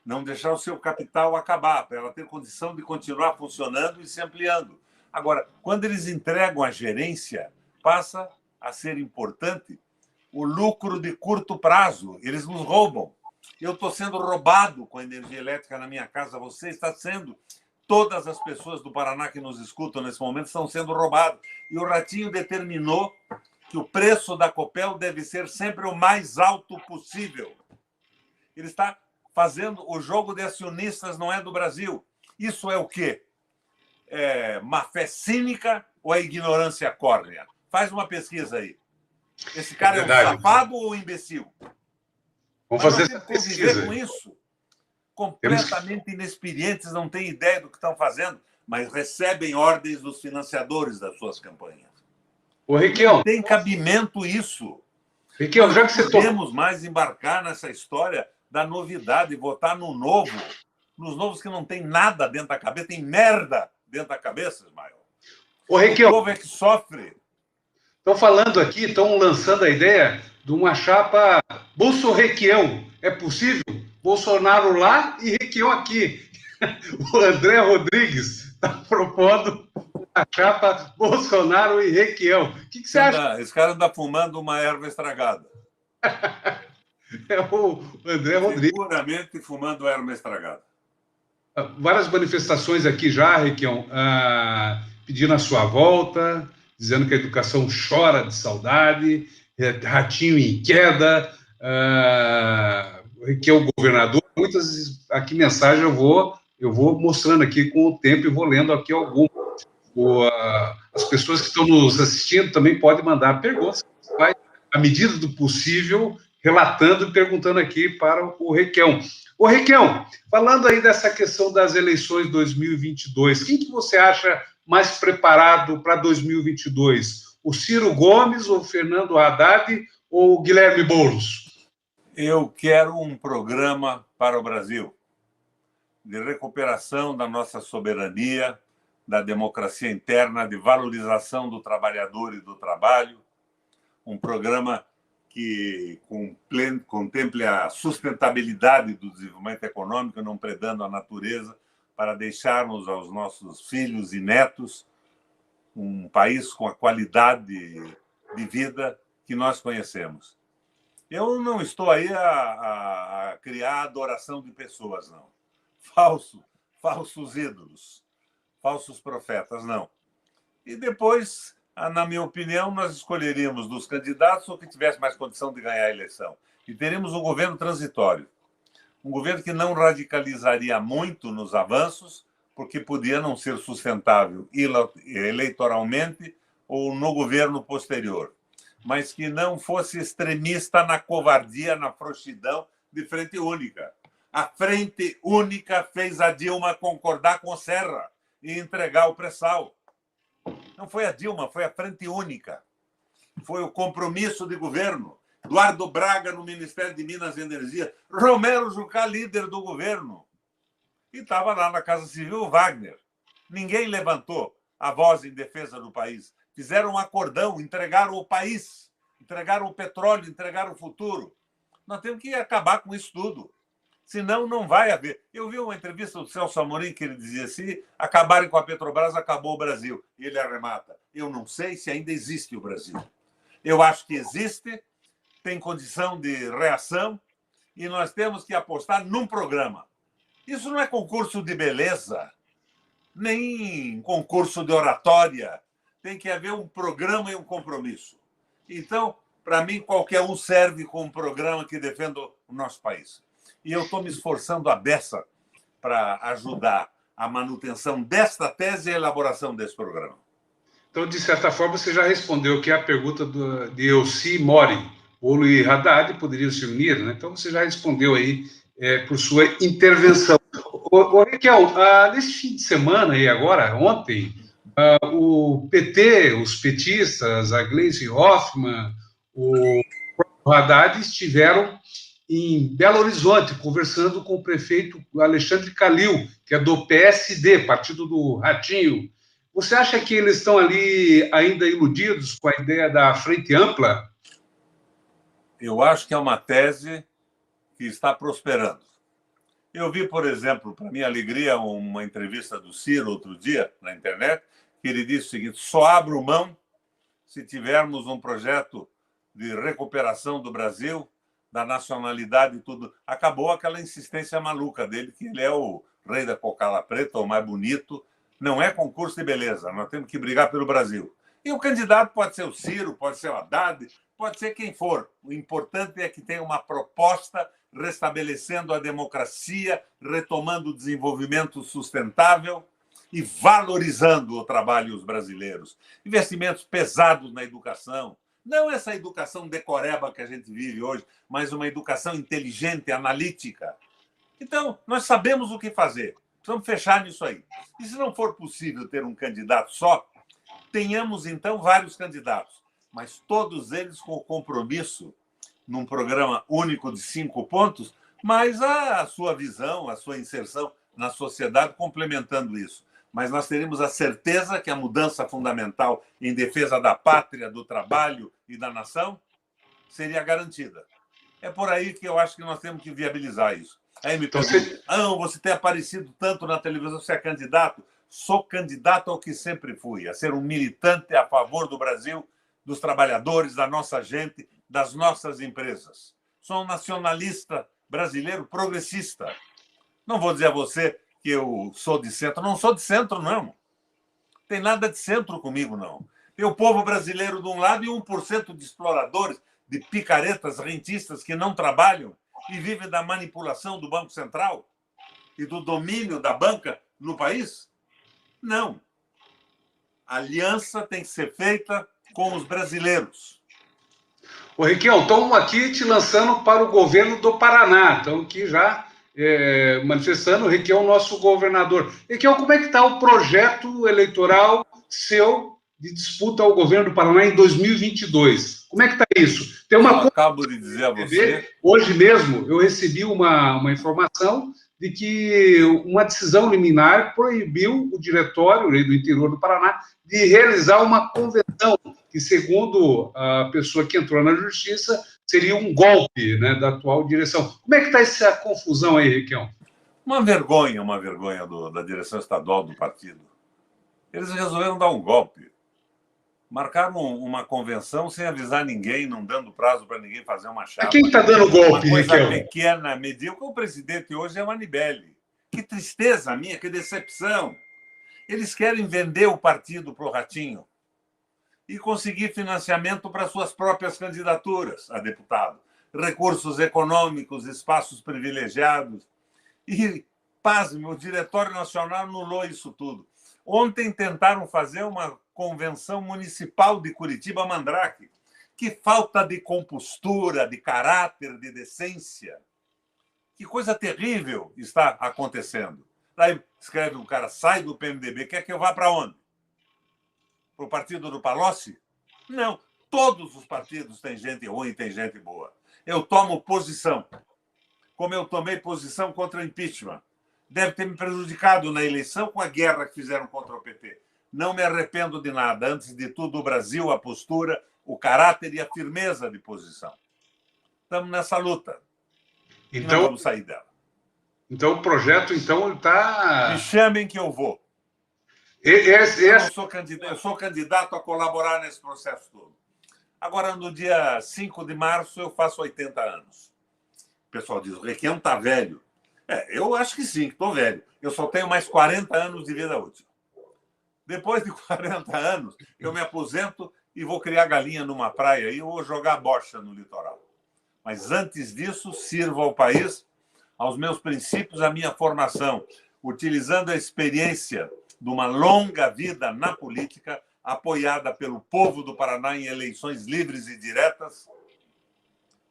Speaker 2: não deixar o seu capital acabar, para ela ter condição de continuar funcionando e se ampliando. Agora, quando eles entregam a gerência, passa a ser importante o lucro de curto prazo. Eles nos roubam. Eu estou sendo roubado com a energia elétrica na minha casa, você está sendo. Todas as pessoas do Paraná que nos escutam nesse momento estão sendo roubadas. E o Ratinho determinou que o preço da Copel deve ser sempre o mais alto possível. Ele está fazendo o jogo de acionistas, não é do Brasil. Isso é o quê? É má fé cínica ou é ignorância córnea? Faz uma pesquisa aí. Esse cara é um safado ou um imbecil?
Speaker 1: Vamos
Speaker 2: Mas
Speaker 1: fazer
Speaker 2: nós temos que conviver com isso. Completamente inexperientes, não têm ideia do que estão fazendo, mas recebem ordens dos financiadores das suas campanhas.
Speaker 1: Ô, Requião,
Speaker 2: não tem cabimento isso.
Speaker 1: Requião, já que você
Speaker 2: não podemos mais embarcar nessa história da novidade, votar no novo, nos novos que não tem nada dentro da cabeça, tem merda dentro da cabeça, Ismael.
Speaker 1: Ô, Requião,
Speaker 2: o povo é que sofre.
Speaker 1: Estão falando aqui, estão lançando a ideia de uma chapa Bolso-Requião. É possível? Bolsonaro lá e Requião aqui. O André Rodrigues está propondo a chapa Bolsonaro e Requião. O que você acha?
Speaker 2: Esse cara anda fumando uma erva estragada.
Speaker 1: É o André Rodrigues.
Speaker 2: Seguramente fumando erva estragada.
Speaker 1: Várias manifestações aqui já, Requião, pedindo a sua volta, dizendo que a educação chora de saudade, Ratinho em queda, que é o governador. Muitas aqui mensagens eu vou mostrando aqui com o tempo e vou lendo aqui algumas. As pessoas que estão nos assistindo também podem mandar perguntas, vai, à medida do possível, relatando e perguntando aqui para o Requião. Ô, Requião, falando aí dessa questão das eleições 2022, quem que você acha mais preparado para 2022? O Ciro Gomes, o Fernando Haddad ou o Guilherme Boulos?
Speaker 2: Eu quero um programa para o Brasil de recuperação da nossa soberania, da democracia interna, de valorização do trabalhador e do trabalho, um programa que contemple a sustentabilidade do desenvolvimento econômico, não predando a natureza, para deixarmos aos nossos filhos e netos um país com a qualidade de vida que nós conhecemos. Eu não estou aí a criar adoração de pessoas, não. Falsos ídolos, falsos profetas, não. E depois, na minha opinião, nós escolheríamos dos candidatos o que tivesse mais condição de ganhar a eleição. E teríamos um governo transitório. Um governo que não radicalizaria muito nos avanços, porque podia não ser sustentável eleitoralmente ou no governo posterior, mas que não fosse extremista na covardia, na frouxidão de frente única. A frente única fez a Dilma concordar com o Serra e entregar o pré-sal. Não foi a Dilma, foi a frente única. Foi o compromisso de governo. Eduardo Braga no Ministério de Minas e Energia. Romero Jucá, líder do governo. E estava lá na Casa Civil o Wagner. Ninguém levantou a voz em defesa do país. Fizeram um acordão, entregaram o país, entregaram o petróleo, entregaram o futuro. Nós temos que acabar com isso tudo. Senão, não vai haver. Eu vi uma entrevista do Celso Amorim que ele dizia: se acabarem com a Petrobras, acabou o Brasil. E ele arremata: eu não sei se ainda existe o Brasil. Eu acho que existe, tem condição de reação, e nós temos que apostar num programa. Isso não é concurso de beleza, nem concurso de oratória. Tem que haver um programa e um compromisso. Então, para mim, qualquer um serve com um programa que defenda o nosso país. E eu estou me esforçando à beça para ajudar a manutenção desta tese e a elaboração desse programa.
Speaker 1: Então, de certa forma, você já respondeu que a pergunta de Elci Mori. Boulos e Haddad poderiam se unir, né? Então, você já respondeu aí por sua intervenção. Requião, nesse fim de semana e agora, ontem, o PT, os petistas, a Gleisi Hoffmann, o Haddad estiveram em Belo Horizonte, conversando com o prefeito Alexandre Calil, que é do PSD, partido do Ratinho. Você acha que eles estão ali ainda iludidos com a ideia da frente ampla?
Speaker 2: Eu acho que é uma tese que está prosperando. Eu vi, por exemplo, para minha alegria, uma entrevista do Ciro outro dia na internet, que ele disse o seguinte: só abro mão se tivermos um projeto de recuperação do Brasil, da nacionalidade e tudo. Acabou aquela insistência maluca dele, que ele é o rei da cocala preta, o mais bonito. Não é concurso de beleza, nós temos que brigar pelo Brasil. E o candidato pode ser o Ciro, pode ser o Haddad, pode ser quem for. O importante é que tenha uma proposta restabelecendo a democracia, retomando o desenvolvimento sustentável e valorizando o trabalho dos brasileiros. Investimentos pesados na educação. Não essa educação decoreba que a gente vive hoje, mas uma educação inteligente, analítica. Então, nós sabemos o que fazer. Precisamos fechar nisso aí. E se não for possível ter um candidato só, tenhamos, então, vários candidatos, mas todos eles com compromisso num programa único de 5 pontos, mas a sua visão, a sua inserção na sociedade complementando isso. Mas nós teremos a certeza que a mudança fundamental em defesa da pátria, do trabalho e da nação seria garantida. É por aí que eu acho que nós temos que viabilizar isso. Aí me perguntam, você tem aparecido tanto na televisão, você é candidato? Sou candidato ao que sempre fui, a ser um militante a favor do Brasil, dos trabalhadores, da nossa gente, das nossas empresas. Sou um nacionalista brasileiro progressista. Não vou dizer a você que eu sou de centro. Não sou de centro, não. Não tem nada de centro comigo, não. Tem o povo brasileiro de um lado e 1% de exploradores, de picaretas, rentistas que não trabalham e vivem da manipulação do Banco Central e do domínio da banca no país. Não. A aliança tem que ser feita com os brasileiros.
Speaker 1: Ô, Requião, estamos aqui te lançando para o governo do Paraná. Estamos aqui já manifestando. O Requião é o nosso governador. Requião, como é que está o projeto eleitoral seu de disputa ao governo do Paraná em 2022? Como é que está isso? Tem uma
Speaker 2: eu acabo de dizer a você.
Speaker 1: Hoje mesmo eu recebi uma informação de que uma decisão liminar proibiu o diretório do interior do Paraná de realizar uma convenção que, segundo a pessoa que entrou na justiça, seria um golpe, né, da atual direção. Como é que está essa confusão aí, Requião?
Speaker 2: Uma vergonha da direção estadual do partido. Eles resolveram dar um golpe. Marcaram uma convenção sem avisar ninguém, não dando prazo para ninguém fazer uma chapa.
Speaker 1: Quem está dando golpe,
Speaker 2: Uma coisa
Speaker 1: Requião?
Speaker 2: pequena, medíocre. O presidente hoje é o Manibelli. Que tristeza minha, que decepção. Eles querem vender o partido para o Ratinho e conseguir financiamento para suas próprias candidaturas a deputado. Recursos econômicos, espaços privilegiados. E, pasme, o Diretório Nacional anulou isso tudo. Ontem tentaram fazer uma convenção municipal de Curitiba Mandrake. Que falta de compostura, de caráter, de decência. Que coisa terrível está acontecendo. Daí escreve um cara, sai do PMDB, quer que eu vá para onde? Para o partido do Palocci? Não, todos os partidos têm gente ruim e tem gente boa. Eu tomo posição, como eu tomei posição contra o impeachment. Deve ter me prejudicado na eleição com a guerra que fizeram contra o PT. Não me arrependo de nada. Antes de tudo, o Brasil, a postura, o caráter e a firmeza de posição. Estamos nessa luta. Então, e não vamos sair dela.
Speaker 1: Então, o projeto, está...
Speaker 2: Me chamem que eu vou. Eu sou candidato a colaborar nesse processo todo. Agora, no dia 5 de março, eu faço 80 anos. O pessoal diz, o Requião está velho. Eu acho que sim, que estou velho. Eu só tenho mais 40 anos de vida útil. Depois de 40 anos, eu me aposento e vou criar galinha numa praia e vou jogar bocha no litoral. Mas antes disso, sirvo ao país, aos meus princípios, à minha formação, utilizando a experiência de uma longa vida na política, apoiada pelo povo do Paraná em eleições livres e diretas,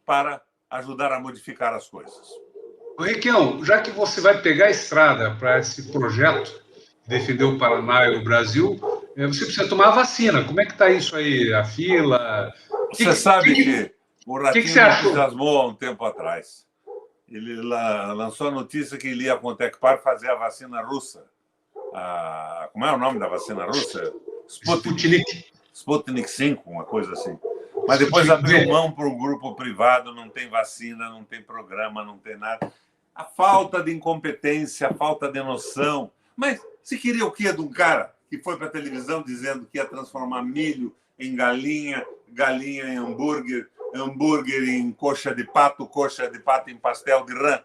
Speaker 2: para ajudar a modificar as coisas.
Speaker 1: Requião, já que você vai pegar a estrada para esse projeto, defender o Paraná e o Brasil, você precisa tomar a vacina. Como é que está isso aí? A fila?
Speaker 2: Você sabe que o Ratinho me entusiasmou há um tempo atrás. Ele lançou a notícia que ele ia com o Tecpar fazer a vacina russa. Como é o nome da vacina russa? Sputnik 5, uma coisa assim. Mas depois abriu mão para um grupo privado, não tem vacina, não tem programa, não tem nada. A falta de incompetência, a falta de noção. Mas se queria o quê de um cara que foi para a televisão dizendo que ia transformar milho em galinha, galinha em hambúrguer, hambúrguer em coxa de pato em pastel de rã.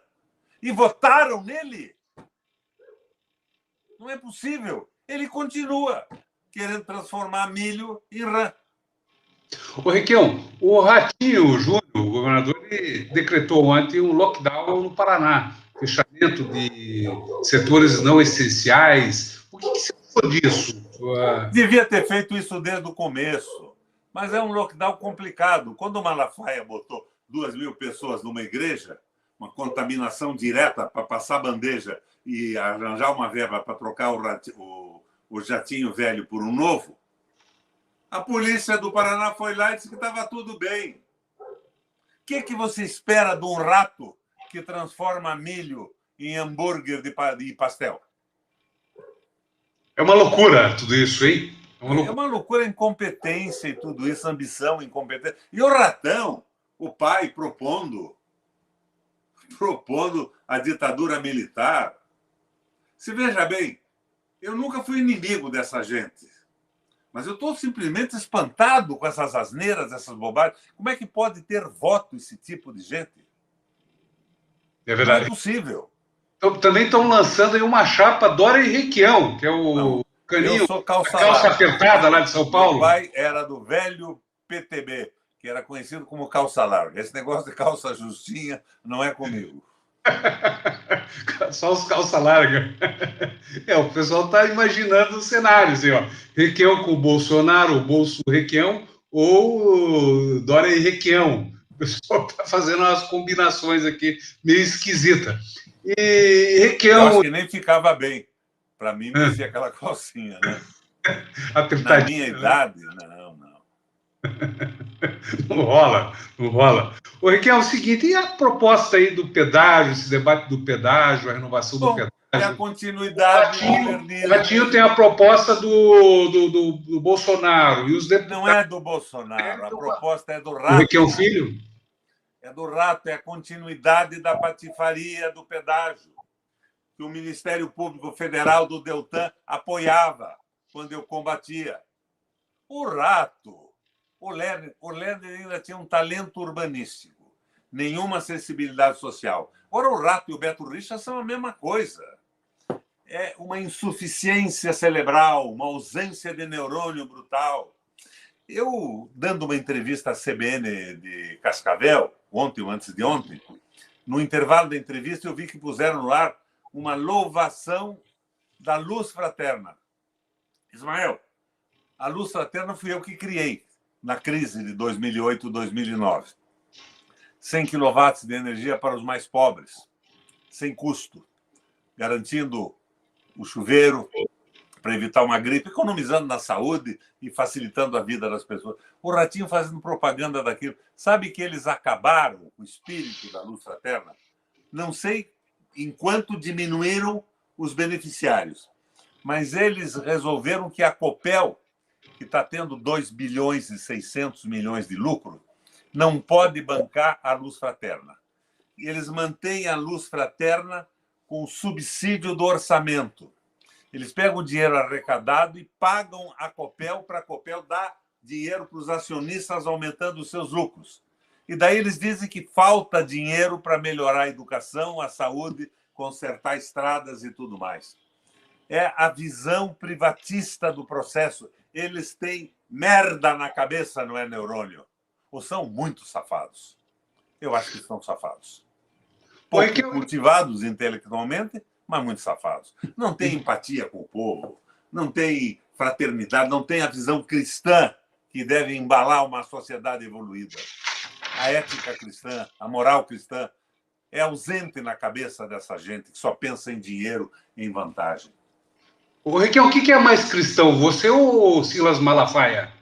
Speaker 2: E votaram nele. Não é possível. Ele continua querendo transformar milho em rã.
Speaker 1: Ô, Requião, o Ratinho Júnior, o governador, ele decretou ontem um lockdown no Paraná, fechamento de setores não essenciais. O que você achou disso?
Speaker 2: Devia ter feito isso desde o começo, mas é um lockdown complicado. Quando o Malafaia botou 2.000 pessoas numa igreja, uma contaminação direta para passar bandeja e arranjar uma verba para trocar o jatinho velho por um novo, a polícia do Paraná foi lá e disse que estava tudo bem. O que você espera de um rato que transforma milho em hambúrguer de pastel?
Speaker 1: É uma loucura tudo isso, hein?
Speaker 2: É uma loucura, incompetência e tudo isso, ambição, incompetência. E o ratão, o pai propondo a ditadura militar. Se veja bem, eu nunca fui inimigo dessa gente. Mas eu estou simplesmente espantado com essas asneiras, essas bobagens. Como é que pode ter voto esse tipo de gente?
Speaker 1: É verdade.
Speaker 2: Não é possível.
Speaker 1: Então, também estão lançando aí uma chapa Dória e Requião, que é o caninho,
Speaker 2: eu sou calça
Speaker 1: apertada lá de São Paulo.
Speaker 2: Meu pai era do velho PTB, que era conhecido como calça larga. Esse negócio de calça justinha não é comigo.
Speaker 1: Só os calça larga. O pessoal está imaginando cenários, assim, ó. Requião com o Bolsonaro, o Bolso Requião, ou Dória e Requião. O pessoal está fazendo umas combinações aqui meio esquisitas. E Requião...
Speaker 2: Eu acho que nem ficava bem. Para mim, merecia aquela calcinha, né? Na minha idade, não.
Speaker 1: Não rola. O Requião, é o seguinte, e a proposta aí do pedágio, esse debate do pedágio, a renovação do pedágio?
Speaker 2: É a continuidade do
Speaker 1: governismo. O Ratinho tem a proposta do Bolsonaro. E os deputados...
Speaker 2: Não é do Bolsonaro, a proposta é do Rato.
Speaker 1: O Requião Filho?
Speaker 2: É do Rato, é a continuidade da patifaria do pedágio, que o Ministério Público Federal do Deltan apoiava quando eu combatia. O Rato... O Lerner ainda tinha um talento urbanístico, nenhuma sensibilidade social. Agora, o Rato e o Beto Richa são a mesma coisa. É uma insuficiência cerebral, uma ausência de neurônio brutal. Eu, dando uma entrevista à CBN de Cascavel, ontem ou antes de ontem, no intervalo da entrevista, eu vi que puseram no ar uma louvação da luz fraterna. Ismael, a luz fraterna fui eu que criei na crise de 2008 e 2009. 100 quilowatts de energia para os mais pobres, sem custo, garantindo o chuveiro para evitar uma gripe, economizando na saúde e facilitando a vida das pessoas. O Ratinho fazendo propaganda daquilo. Sabe que eles acabaram o espírito da luz fraterna? Não sei em quanto diminuíram os beneficiários, mas eles resolveram que a Copel, que está tendo 2 bilhões e 600 milhões de lucro, não pode bancar a luz fraterna. Eles mantêm a luz fraterna com o subsídio do orçamento. Eles pegam o dinheiro arrecadado e pagam a Copel para a Copel dar dinheiro para os acionistas, aumentando os seus lucros. E daí eles dizem que falta dinheiro para melhorar a educação, a saúde, consertar estradas e tudo mais. É a visão privatista do processo. Eles têm merda na cabeça, não é neurônio. Ou são muito safados. Eu acho que são safados. Pouco cultivados intelectualmente, mas muito safados. Não tem empatia com o povo, não tem fraternidade, não tem a visão cristã que deve embalar uma sociedade evoluída. A ética cristã, a moral cristã é ausente na cabeça dessa gente que só pensa em dinheiro, em vantagem.
Speaker 1: O Requião, o que é mais cristão, você ou Silas Malafaia?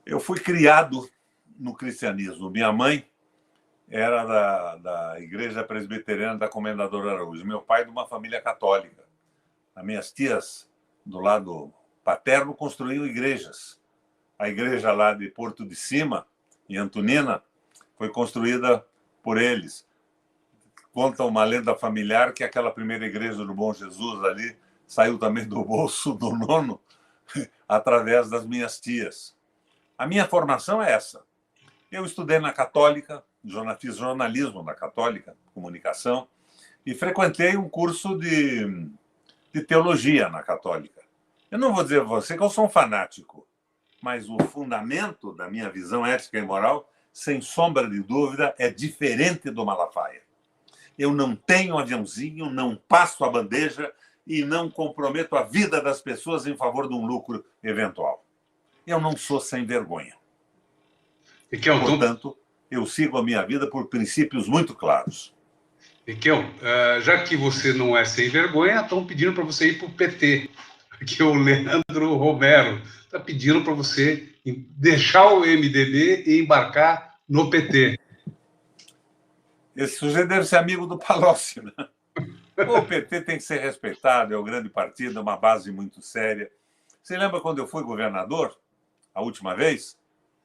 Speaker 2: Eu fui criado no cristianismo. Minha mãe era da Igreja Presbiteriana da Comendador Araújo. Meu pai de uma família católica. As minhas tias, do lado paterno, construíam igrejas. A igreja lá de Porto de Cima, em Antonina, foi construída por eles. Conta uma lenda familiar que aquela primeira igreja do Bom Jesus ali saiu também do bolso do nono através das minhas tias. A minha formação é essa. Eu estudei na Católica, fiz jornalismo na Católica, comunicação, e frequentei um curso de teologia na Católica. Eu não vou dizer a você que eu sou um fanático, mas o fundamento da minha visão ética e moral, sem sombra de dúvida, é diferente do Malafaia. Eu não tenho aviãozinho, não passo a bandeja e não comprometo a vida das pessoas em favor de um lucro eventual. Eu não sou sem vergonha. Portanto, eu sigo a minha vida por princípios muito claros.
Speaker 1: Riquel, já que você não é sem vergonha, estão pedindo para você ir para o PT. Aqui o Leandro Romero está pedindo para você deixar o MDB e embarcar no PT.
Speaker 2: Esse sujeito deve ser amigo do Palocci, né? O PT tem que ser respeitado, é um grande partido, é uma base muito séria. Você lembra quando eu fui governador, a última vez?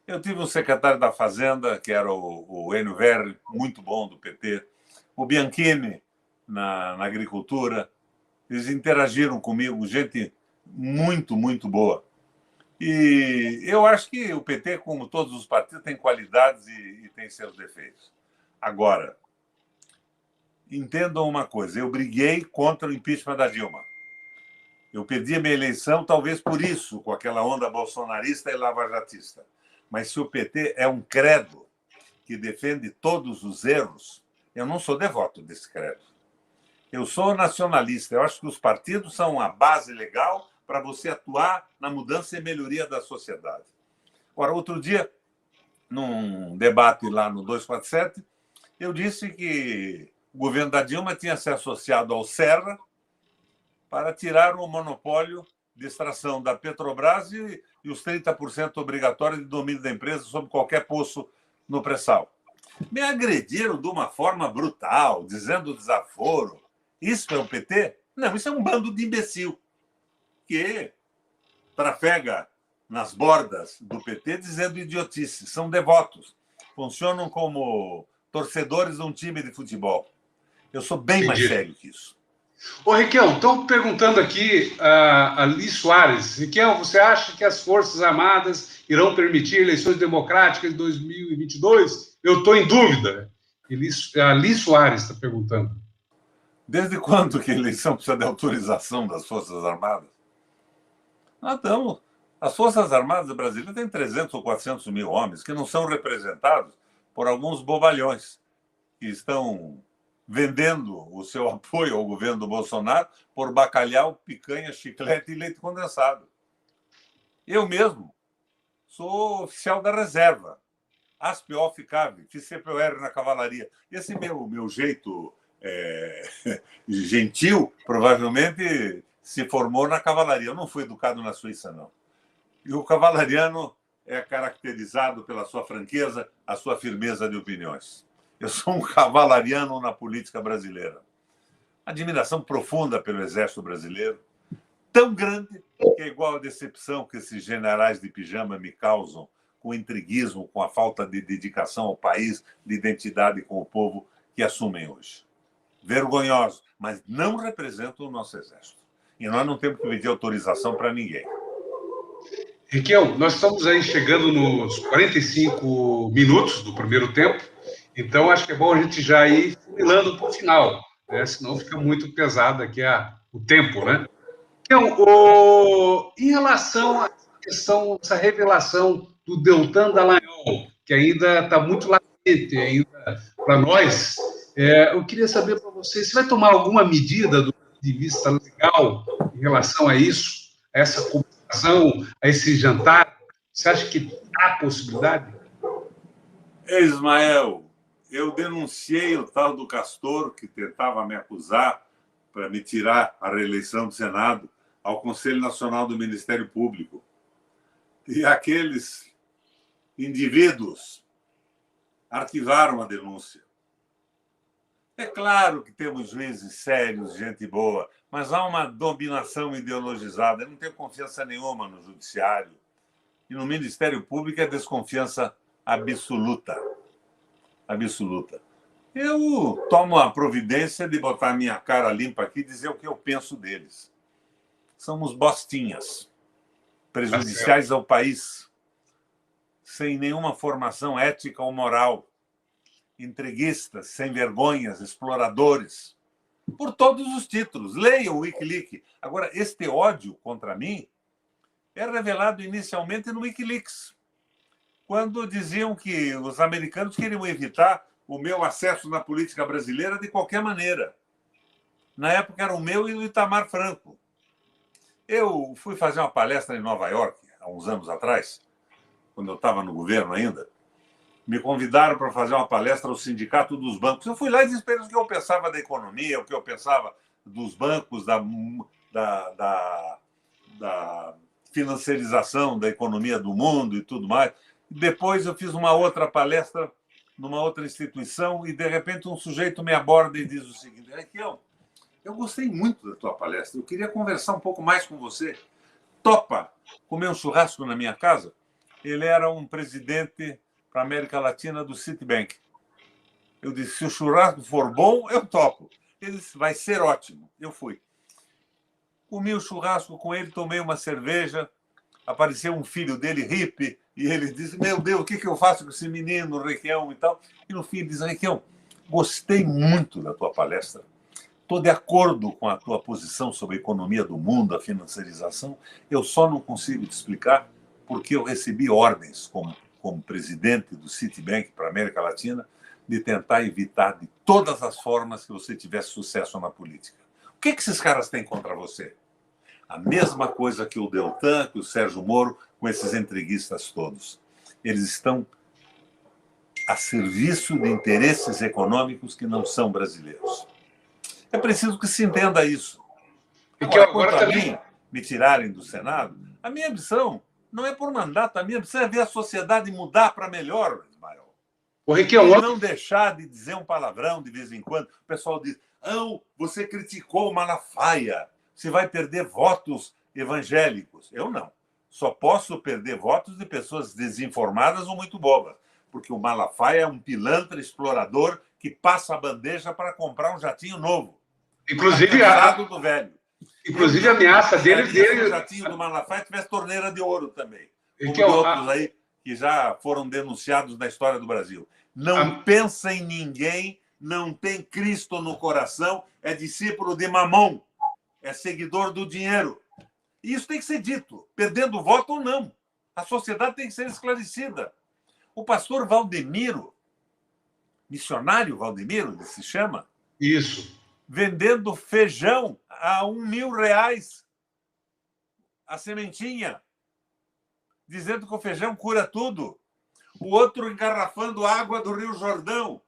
Speaker 2: Eu tive um secretário da Fazenda, que era o Enio Verri, muito bom do PT, o Bianchini, na agricultura. Eles interagiram comigo, gente muito, muito boa. E eu acho que o PT, como todos os partidos, tem qualidades e tem seus defeitos. Agora, entendam uma coisa, eu briguei contra o impeachment da Dilma. Eu perdi a minha eleição, talvez por isso, com aquela onda bolsonarista e lavajatista. Mas se o PT é um credo que defende todos os erros, eu não sou devoto desse credo. Eu sou nacionalista. Eu acho que os partidos são a base legal para você atuar na mudança e melhoria da sociedade. Ora, outro dia, num debate lá no 247, eu disse que o governo da Dilma tinha se associado ao Serra para tirar o monopólio de extração da Petrobras e os 30% obrigatórios de domínio da empresa sobre qualquer poço no pré-sal. Me agrediram de uma forma brutal, dizendo desaforo. Isso é o PT? Não, isso é um bando de imbecil que trafega nas bordas do PT dizendo idiotice. São devotos. Funcionam como torcedores de um time de futebol. Eu sou bem mais sério que isso.
Speaker 1: Ô, Riquel, estão perguntando aqui a Li Soares. Riquel, você acha que as Forças Armadas irão permitir eleições democráticas em 2022? Eu estou em dúvida. A Li Soares está perguntando.
Speaker 2: Desde quando que a eleição precisa de autorização das Forças Armadas? Então, as Forças Armadas brasileiras têm 300 ou 400 mil homens que não são representados por alguns bobalhões que estão vendendo o seu apoio ao governo do Bolsonaro por bacalhau, picanha, chiclete e leite condensado. Eu mesmo sou oficial da reserva, ASP-OFF-CAV, fiz CPOR na cavalaria. Esse meu jeito gentil provavelmente se formou na cavalaria. Eu não fui educado na Suíça, não. E o cavalariano é caracterizado pela sua franqueza, a sua firmeza de opiniões. Eu sou um cavalariano na política brasileira. Admiração profunda pelo Exército Brasileiro, tão grande que é igual a decepção que esses generais de pijama me causam com o intriguismo, com a falta de dedicação ao país, de identidade com o povo que assumem hoje. Vergonhosos, mas não representam o nosso Exército. E nós não temos que pedir autorização para ninguém.
Speaker 1: Riquel, nós estamos aí chegando nos 45 minutos do primeiro tempo, então acho que é bom a gente já ir funilando para o final, né? Senão fica muito pesado aqui o tempo, né? Então, em relação à questão, essa revelação do Deltan Dallagnol, que ainda está muito latente ainda para nós, eu queria saber para você, vai tomar alguma medida do ponto de vista legal em relação a isso, a essa comunicação, a esse jantar? Você acha que há possibilidade?
Speaker 2: Ismael, eu denunciei o tal do Castor, que tentava me acusar para me tirar a reeleição do Senado, ao Conselho Nacional do Ministério Público. E aqueles indivíduos arquivaram a denúncia. É claro que temos juízes sérios, gente boa, mas há uma dominação ideologizada. Eu não tenho confiança nenhuma no Judiciário. E no Ministério Público é desconfiança absoluta. Absoluta. Eu tomo a providência de botar minha cara limpa aqui e dizer o que eu penso deles. Somos bostinhas, prejudiciais ao país, sem nenhuma formação ética ou moral, entreguistas, sem vergonhas, exploradores, por todos os títulos. Leiam o Wikileaks. Agora, este ódio contra mim é revelado inicialmente no Wikileaks, quando diziam que os americanos queriam evitar o meu acesso na política brasileira de qualquer maneira. Na época era o meu e do Itamar Franco. Eu fui fazer uma palestra em Nova York, há uns anos atrás, quando eu estava no governo ainda. Me convidaram para fazer uma palestra ao Sindicato dos Bancos. Eu fui lá e disse para eles o que eu pensava da economia, o que eu pensava dos bancos, da financiarização da economia do mundo e tudo mais. Depois eu fiz uma outra palestra numa outra instituição e, de repente, um sujeito me aborda e diz o seguinte: Requião, eu gostei muito da tua palestra, eu queria conversar um pouco mais com você. Topa comer um churrasco na minha casa? Ele era um presidente para a América Latina do Citibank. Eu disse, se o churrasco for bom, eu topo. Ele disse, vai ser ótimo. Eu fui. Comi o churrasco com ele, tomei uma cerveja, apareceu um filho dele, hippie, e ele disse, meu Deus, o que eu faço com esse menino, Requião e tal? E no fim ele diz, Requião, gostei muito da tua palestra. Estou de acordo com a tua posição sobre a economia do mundo, a financiarização. Eu só não consigo te explicar porque eu recebi ordens como presidente do Citibank para a América Latina de tentar evitar de todas as formas que você tivesse sucesso na política. O que esses caras têm contra você? A mesma coisa que o Deltan, que o Sérgio Moro, com esses entreguistas todos. Eles estão a serviço de interesses econômicos que não são brasileiros. É preciso que se entenda isso. Quanto a mim me tirarem do Senado, a minha ambição não é por mandato, a minha ambição é ver a sociedade mudar para melhor, Ismael. E não deixar de dizer um palavrão de vez em quando. O pessoal diz, você criticou o Malafaia, você vai perder votos evangélicos. Eu não. Só posso perder votos de pessoas desinformadas ou muito bobas, porque o Malafaia é um pilantra explorador que passa a bandeja para comprar um jatinho novo.
Speaker 1: Inclusive,
Speaker 2: do velho.
Speaker 1: Inclusive a ameaça dele...
Speaker 2: Se o jatinho do Malafaia tivesse torneira de ouro também. Como de outros aí que já foram denunciados na história do Brasil. Não pensa em ninguém, não tem Cristo no coração, é discípulo de Mamon, é seguidor do dinheiro. E isso tem que ser dito, perdendo voto ou não. A sociedade tem que ser esclarecida. O pastor Valdemiro, missionário Valdemiro, ele se chama?
Speaker 1: Isso.
Speaker 2: Vendendo feijão a R$1.000 a sementinha, dizendo que o feijão cura tudo. O outro engarrafando água do Rio Jordão.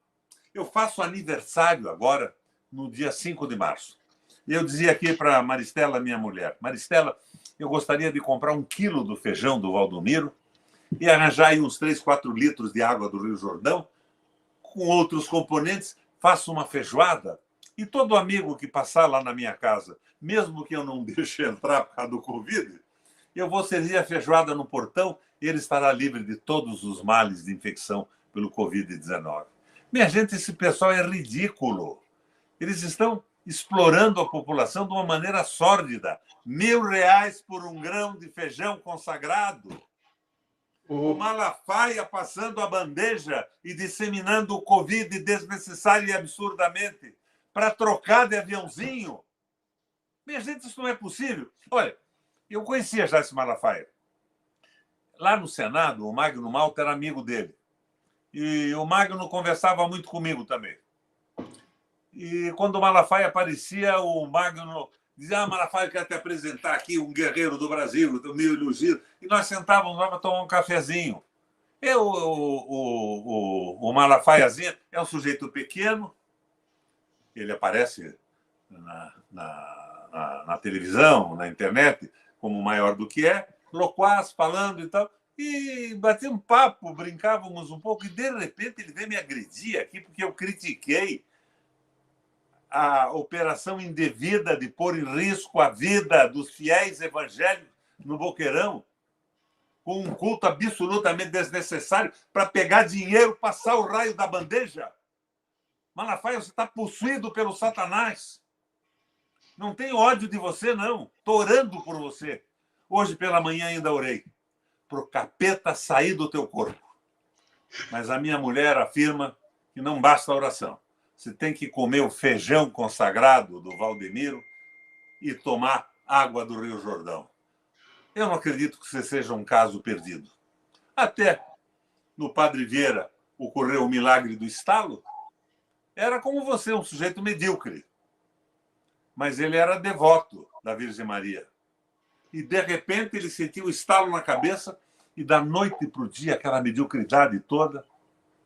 Speaker 2: Eu faço aniversário agora, no dia 5 de março. E eu dizia aqui para Maristela, minha mulher, Maristela, eu gostaria de comprar 1 quilo do feijão do Valdomiro e arranjar aí uns 3, 4 litros de água do Rio Jordão, com outros componentes, faço uma feijoada. E todo amigo que passar lá na minha casa, mesmo que eu não deixe entrar por causa do Covid, eu vou servir a feijoada no portão e ele estará livre de todos os males de infecção pelo Covid-19. Minha gente, esse pessoal é ridículo. Eles estão explorando a população de uma maneira sórdida. R$1.000 por 1 grão de feijão consagrado. O Malafaia passando a bandeja e disseminando o Covid desnecessário e absurdamente para trocar de aviãozinho. Minha gente, isso não é possível. Olha, eu conhecia já esse Malafaia. Lá no Senado, o Magno Malta era amigo dele. E o Magno conversava muito comigo também. E quando o Malafaia aparecia, o Magno dizia, Malafaia, eu quero te apresentar aqui um guerreiro do Brasil, estou meio iludido. E nós sentávamos lá para tomar um cafezinho. O Malafaiazinho é um sujeito pequeno, ele aparece na televisão, na internet, como maior do que é, loquaz, falando e tal, e batia um papo, brincávamos um pouco, e de repente ele veio me agredir aqui, porque eu critiquei a operação indevida de pôr em risco a vida dos fiéis evangélicos no Boqueirão, com um culto absolutamente desnecessário para pegar dinheiro, passar o raio da bandeja. Malafaia, você está possuído pelo Satanás. Não tenho ódio de você, não. Estou orando por você. Hoje pela manhã ainda orei para o capeta sair do teu corpo. Mas a minha mulher afirma que não basta a oração. Você tem que comer o feijão consagrado do Valdemiro e tomar água do Rio Jordão. Eu não acredito que você seja um caso perdido. Até no Padre Vieira ocorreu o milagre do estalo. Era como você, um sujeito medíocre. Mas ele era devoto da Virgem Maria. E, de repente, ele sentiu o estalo na cabeça e, da noite para o dia, aquela mediocridade toda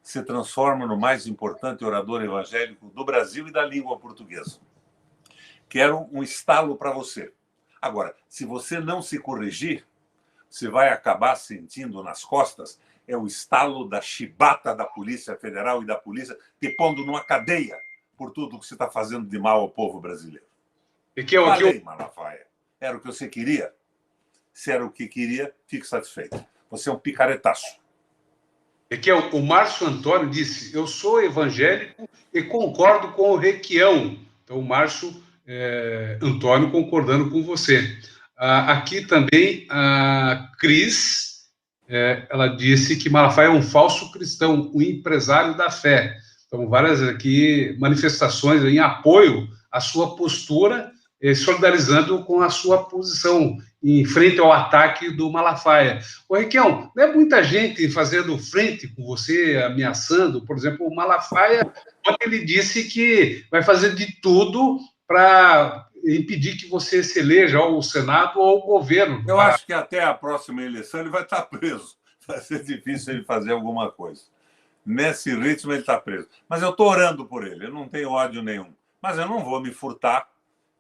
Speaker 2: se transforma no mais importante orador evangélico do Brasil e da língua portuguesa. Quero um estalo para você. Agora, se você não se corrigir, você vai acabar sentindo nas costas o estalo da chibata da Polícia Federal e da polícia te pondo numa cadeia por tudo que você está fazendo de mal ao povo brasileiro. Falei, Malafaia. Era o que você queria? Se era o que queria, fique satisfeito. Você é um picaretaço.
Speaker 1: O Márcio Antônio disse: eu sou evangélico e concordo com o Requião. Então, o Márcio Antônio concordando com você. Aqui também a Cris, ela disse que Malafaia é um falso cristão, um empresário da fé. Então, várias aqui manifestações em apoio à sua postura, solidarizando com a sua posição em frente ao ataque do Malafaia. Ô, Requião, não é muita gente fazendo frente com você, ameaçando? Por exemplo, o Malafaia, ele disse que vai fazer de tudo para impedir que você se eleja ao Senado ou ao governo.
Speaker 2: Eu acho que até a próxima eleição ele vai estar preso. Vai ser difícil ele fazer alguma coisa. Nesse ritmo ele está preso. Mas eu estou orando por ele, eu não tenho ódio nenhum. Mas eu não vou me furtar,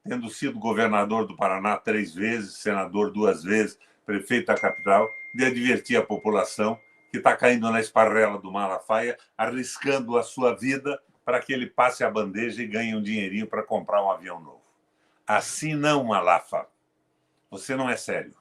Speaker 2: tendo sido governador do Paraná 3 vezes, senador 2 vezes, prefeito da capital, de advertir a população que está caindo na esparrela do Malafaia, arriscando a sua vida para que ele passe a bandeja e ganhe um dinheirinho para comprar um avião novo. Assim não, Malafa. Você não é sério.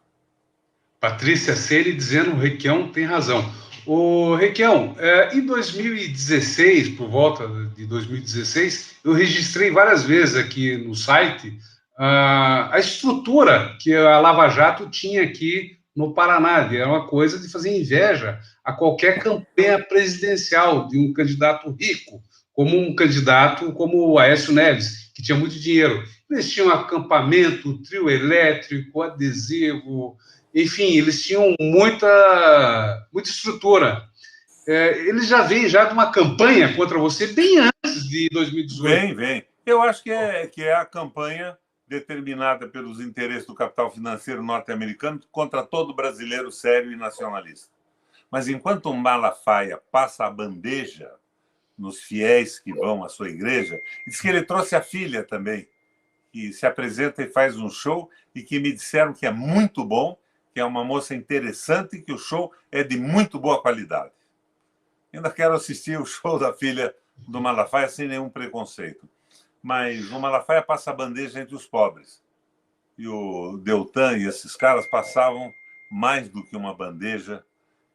Speaker 1: Patrícia Celi dizendo: o Requião tem razão. O Requião, em 2016, por volta de 2016, eu registrei várias vezes aqui no site a estrutura que a Lava Jato tinha aqui no Paraná. Era uma coisa de fazer inveja a qualquer campanha presidencial de um candidato rico, como um candidato como o Aécio Neves, que tinha muito dinheiro. Eles tinham acampamento, trio elétrico, adesivo, enfim, eles tinham muita estrutura. Eles já vêm já de uma campanha contra você bem antes de 2018.
Speaker 2: Vem. Eu acho que é a campanha determinada pelos interesses do capital financeiro norte-americano contra todo brasileiro sério e nacionalista. Mas enquanto o Malafaia passa a bandeja nos fiéis que vão à sua igreja, diz que ele trouxe a filha também, que se apresenta e faz um show e que me disseram que é muito bom, que é uma moça interessante e que o show é de muito boa qualidade. Ainda quero assistir o show da filha do Malafaia sem nenhum preconceito. Mas o Malafaia passa a bandeja entre os pobres. E o Deltan e esses caras passavam mais do que uma bandeja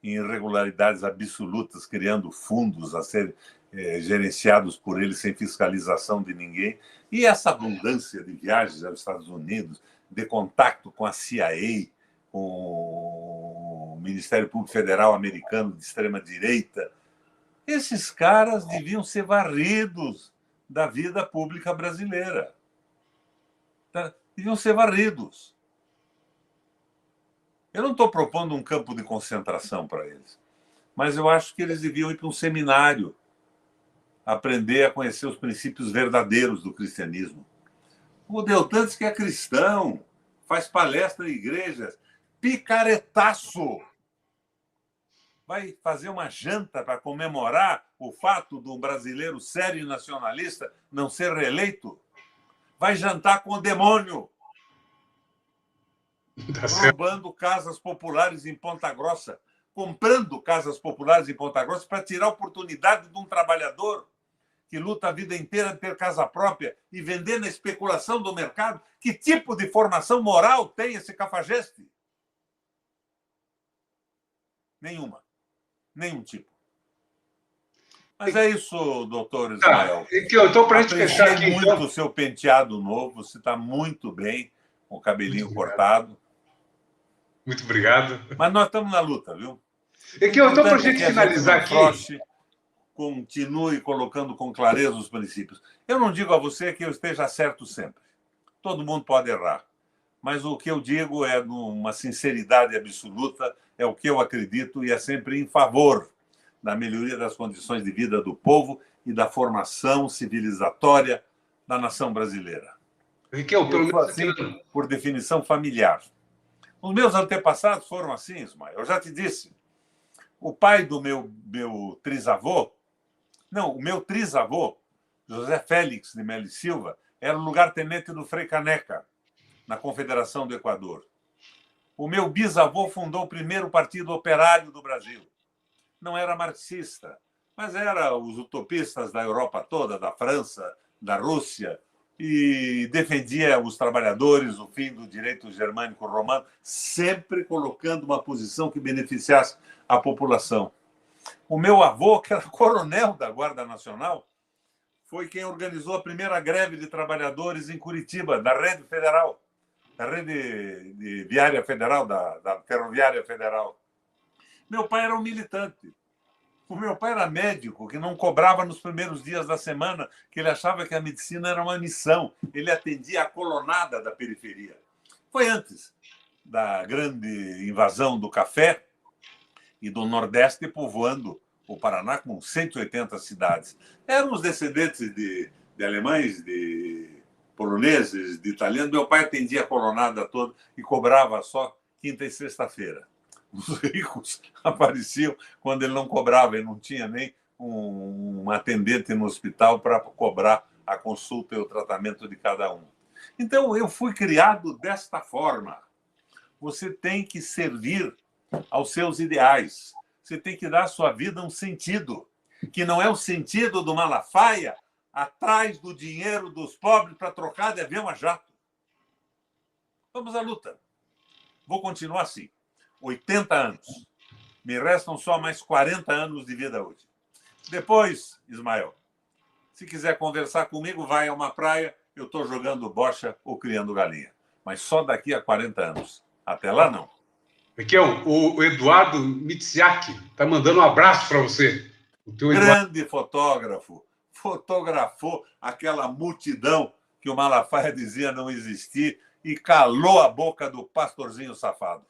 Speaker 2: em irregularidades absolutas, criando fundos a serem gerenciados por ele sem fiscalização de ninguém. E essa abundância de viagens aos Estados Unidos, de contato com a CIA, com o Ministério Público Federal americano de extrema-direita, esses caras deviam ser varridos da vida pública brasileira. Deviam ser varridos. Eu não estou propondo um campo de concentração para eles, mas eu acho que eles deviam ir para um seminário, aprender a conhecer os princípios verdadeiros do cristianismo. O Deltan diz que é cristão, faz palestra em igrejas, picaretaço. Vai fazer uma janta para comemorar o fato de um brasileiro sério e nacionalista não ser reeleito? Vai jantar com o demônio. Roubando casas populares em Ponta Grossa, comprando casas populares em Ponta Grossa para tirar a oportunidade de um trabalhador que luta a vida inteira de ter casa própria e vender na especulação do mercado. Que tipo de formação moral tem esse cafajeste? Nenhuma. Nenhum tipo. Mas é isso, doutor
Speaker 1: Tá,
Speaker 2: Ismael.
Speaker 1: então, para a gente fechar
Speaker 2: Apreciei
Speaker 1: aqui,
Speaker 2: muito
Speaker 1: então.
Speaker 2: o seu penteado novo, você está muito bem, com o cabelinho cortado.
Speaker 1: Muito obrigado.
Speaker 2: Mas nós estamos na luta, viu? O
Speaker 1: Então, para a
Speaker 2: importante é
Speaker 1: gente
Speaker 2: que a gente
Speaker 1: finalizar
Speaker 2: não
Speaker 1: aqui.
Speaker 2: afrouxe, continue colocando com clareza os princípios. Eu não digo a você que eu esteja certo sempre. Todo mundo pode errar. Mas o que eu digo é numa sinceridade absoluta, é o que eu acredito e é sempre em favor da melhoria das condições de vida do povo e da formação civilizatória da nação brasileira.
Speaker 1: Riquel, pelo
Speaker 2: Eu sou
Speaker 1: menos aqui.
Speaker 2: assim, por definição familiar. Os meus antepassados foram assim, Ismael. Eu já te disse. O pai do meu trisavô, não, o meu trisavô, José Félix de Melo e Silva, era o lugar-tenente do Frei Caneca, na Confederação do Equador. O meu bisavô fundou o primeiro partido operário do Brasil. Não era marxista, mas era os utopistas da Europa toda, da França, da Rússia, e defendia os trabalhadores, o fim do direito germânico romano, sempre colocando uma posição que beneficiasse a população. O meu avô, que era coronel da Guarda Nacional, foi quem organizou a primeira greve de trabalhadores em Curitiba, da Rede Federal, da Rede de Viária Federal, da Ferroviária Federal. Meu pai era um militante. O meu pai era médico, que não cobrava nos primeiros dias da semana, que ele achava que a medicina era uma missão. Ele atendia a colonada da periferia. Foi antes da grande invasão do café e do Nordeste povoando o Paraná com 180 cidades. Eram os descendentes de alemães, de poloneses, de italianos. Meu pai atendia a colonada toda e cobrava só quinta e sexta-feira. Os ricos apareciam quando ele não cobrava, ele não tinha nem um atendente no hospital para cobrar a consulta e o tratamento de cada um. Então, eu fui criado desta forma. Você tem que servir aos seus ideais. Você tem que dar à sua vida um sentido, que não é o sentido do Malafaia atrás do dinheiro dos pobres para trocar de avião a jato. Vamos à luta. Vou continuar assim. 80 anos. Me restam só mais 40 anos de vida hoje. Depois, Ismael, se quiser conversar comigo, vai a uma praia, eu estou jogando bocha ou criando galinha. Mas só daqui a 40 anos. Até lá, não.
Speaker 1: Riquel, o Eduardo Mitziak está mandando um abraço para você.
Speaker 2: O teu grande fotógrafo. Fotografou aquela multidão que o Malafaia dizia não existir e calou a boca do pastorzinho safado.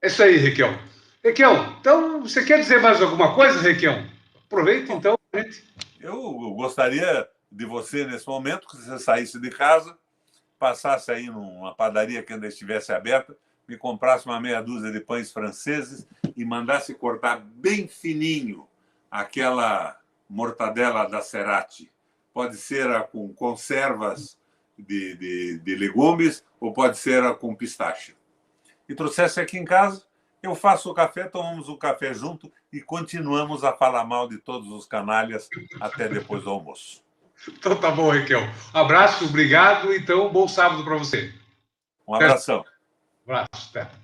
Speaker 1: É isso aí, Riquel. Riquel, então, você quer dizer mais alguma coisa, Riquel? Aproveita, então.
Speaker 2: Eu gostaria de você, nesse momento, que você saísse de casa, passasse aí numa padaria que ainda estivesse aberta, me comprasse uma meia dúzia de pães franceses e mandasse cortar bem fininho aquela mortadela da Cerati. Pode ser com conservas de legumes ou pode ser com pistache. E trouxesse aqui em casa, eu faço o café, tomamos o café junto e continuamos a falar mal de todos os canalhas até depois do almoço.
Speaker 1: Então tá bom, Riquel. Abraço, obrigado. Então, bom sábado para você.
Speaker 2: Um abração.
Speaker 1: Um abraço. Até.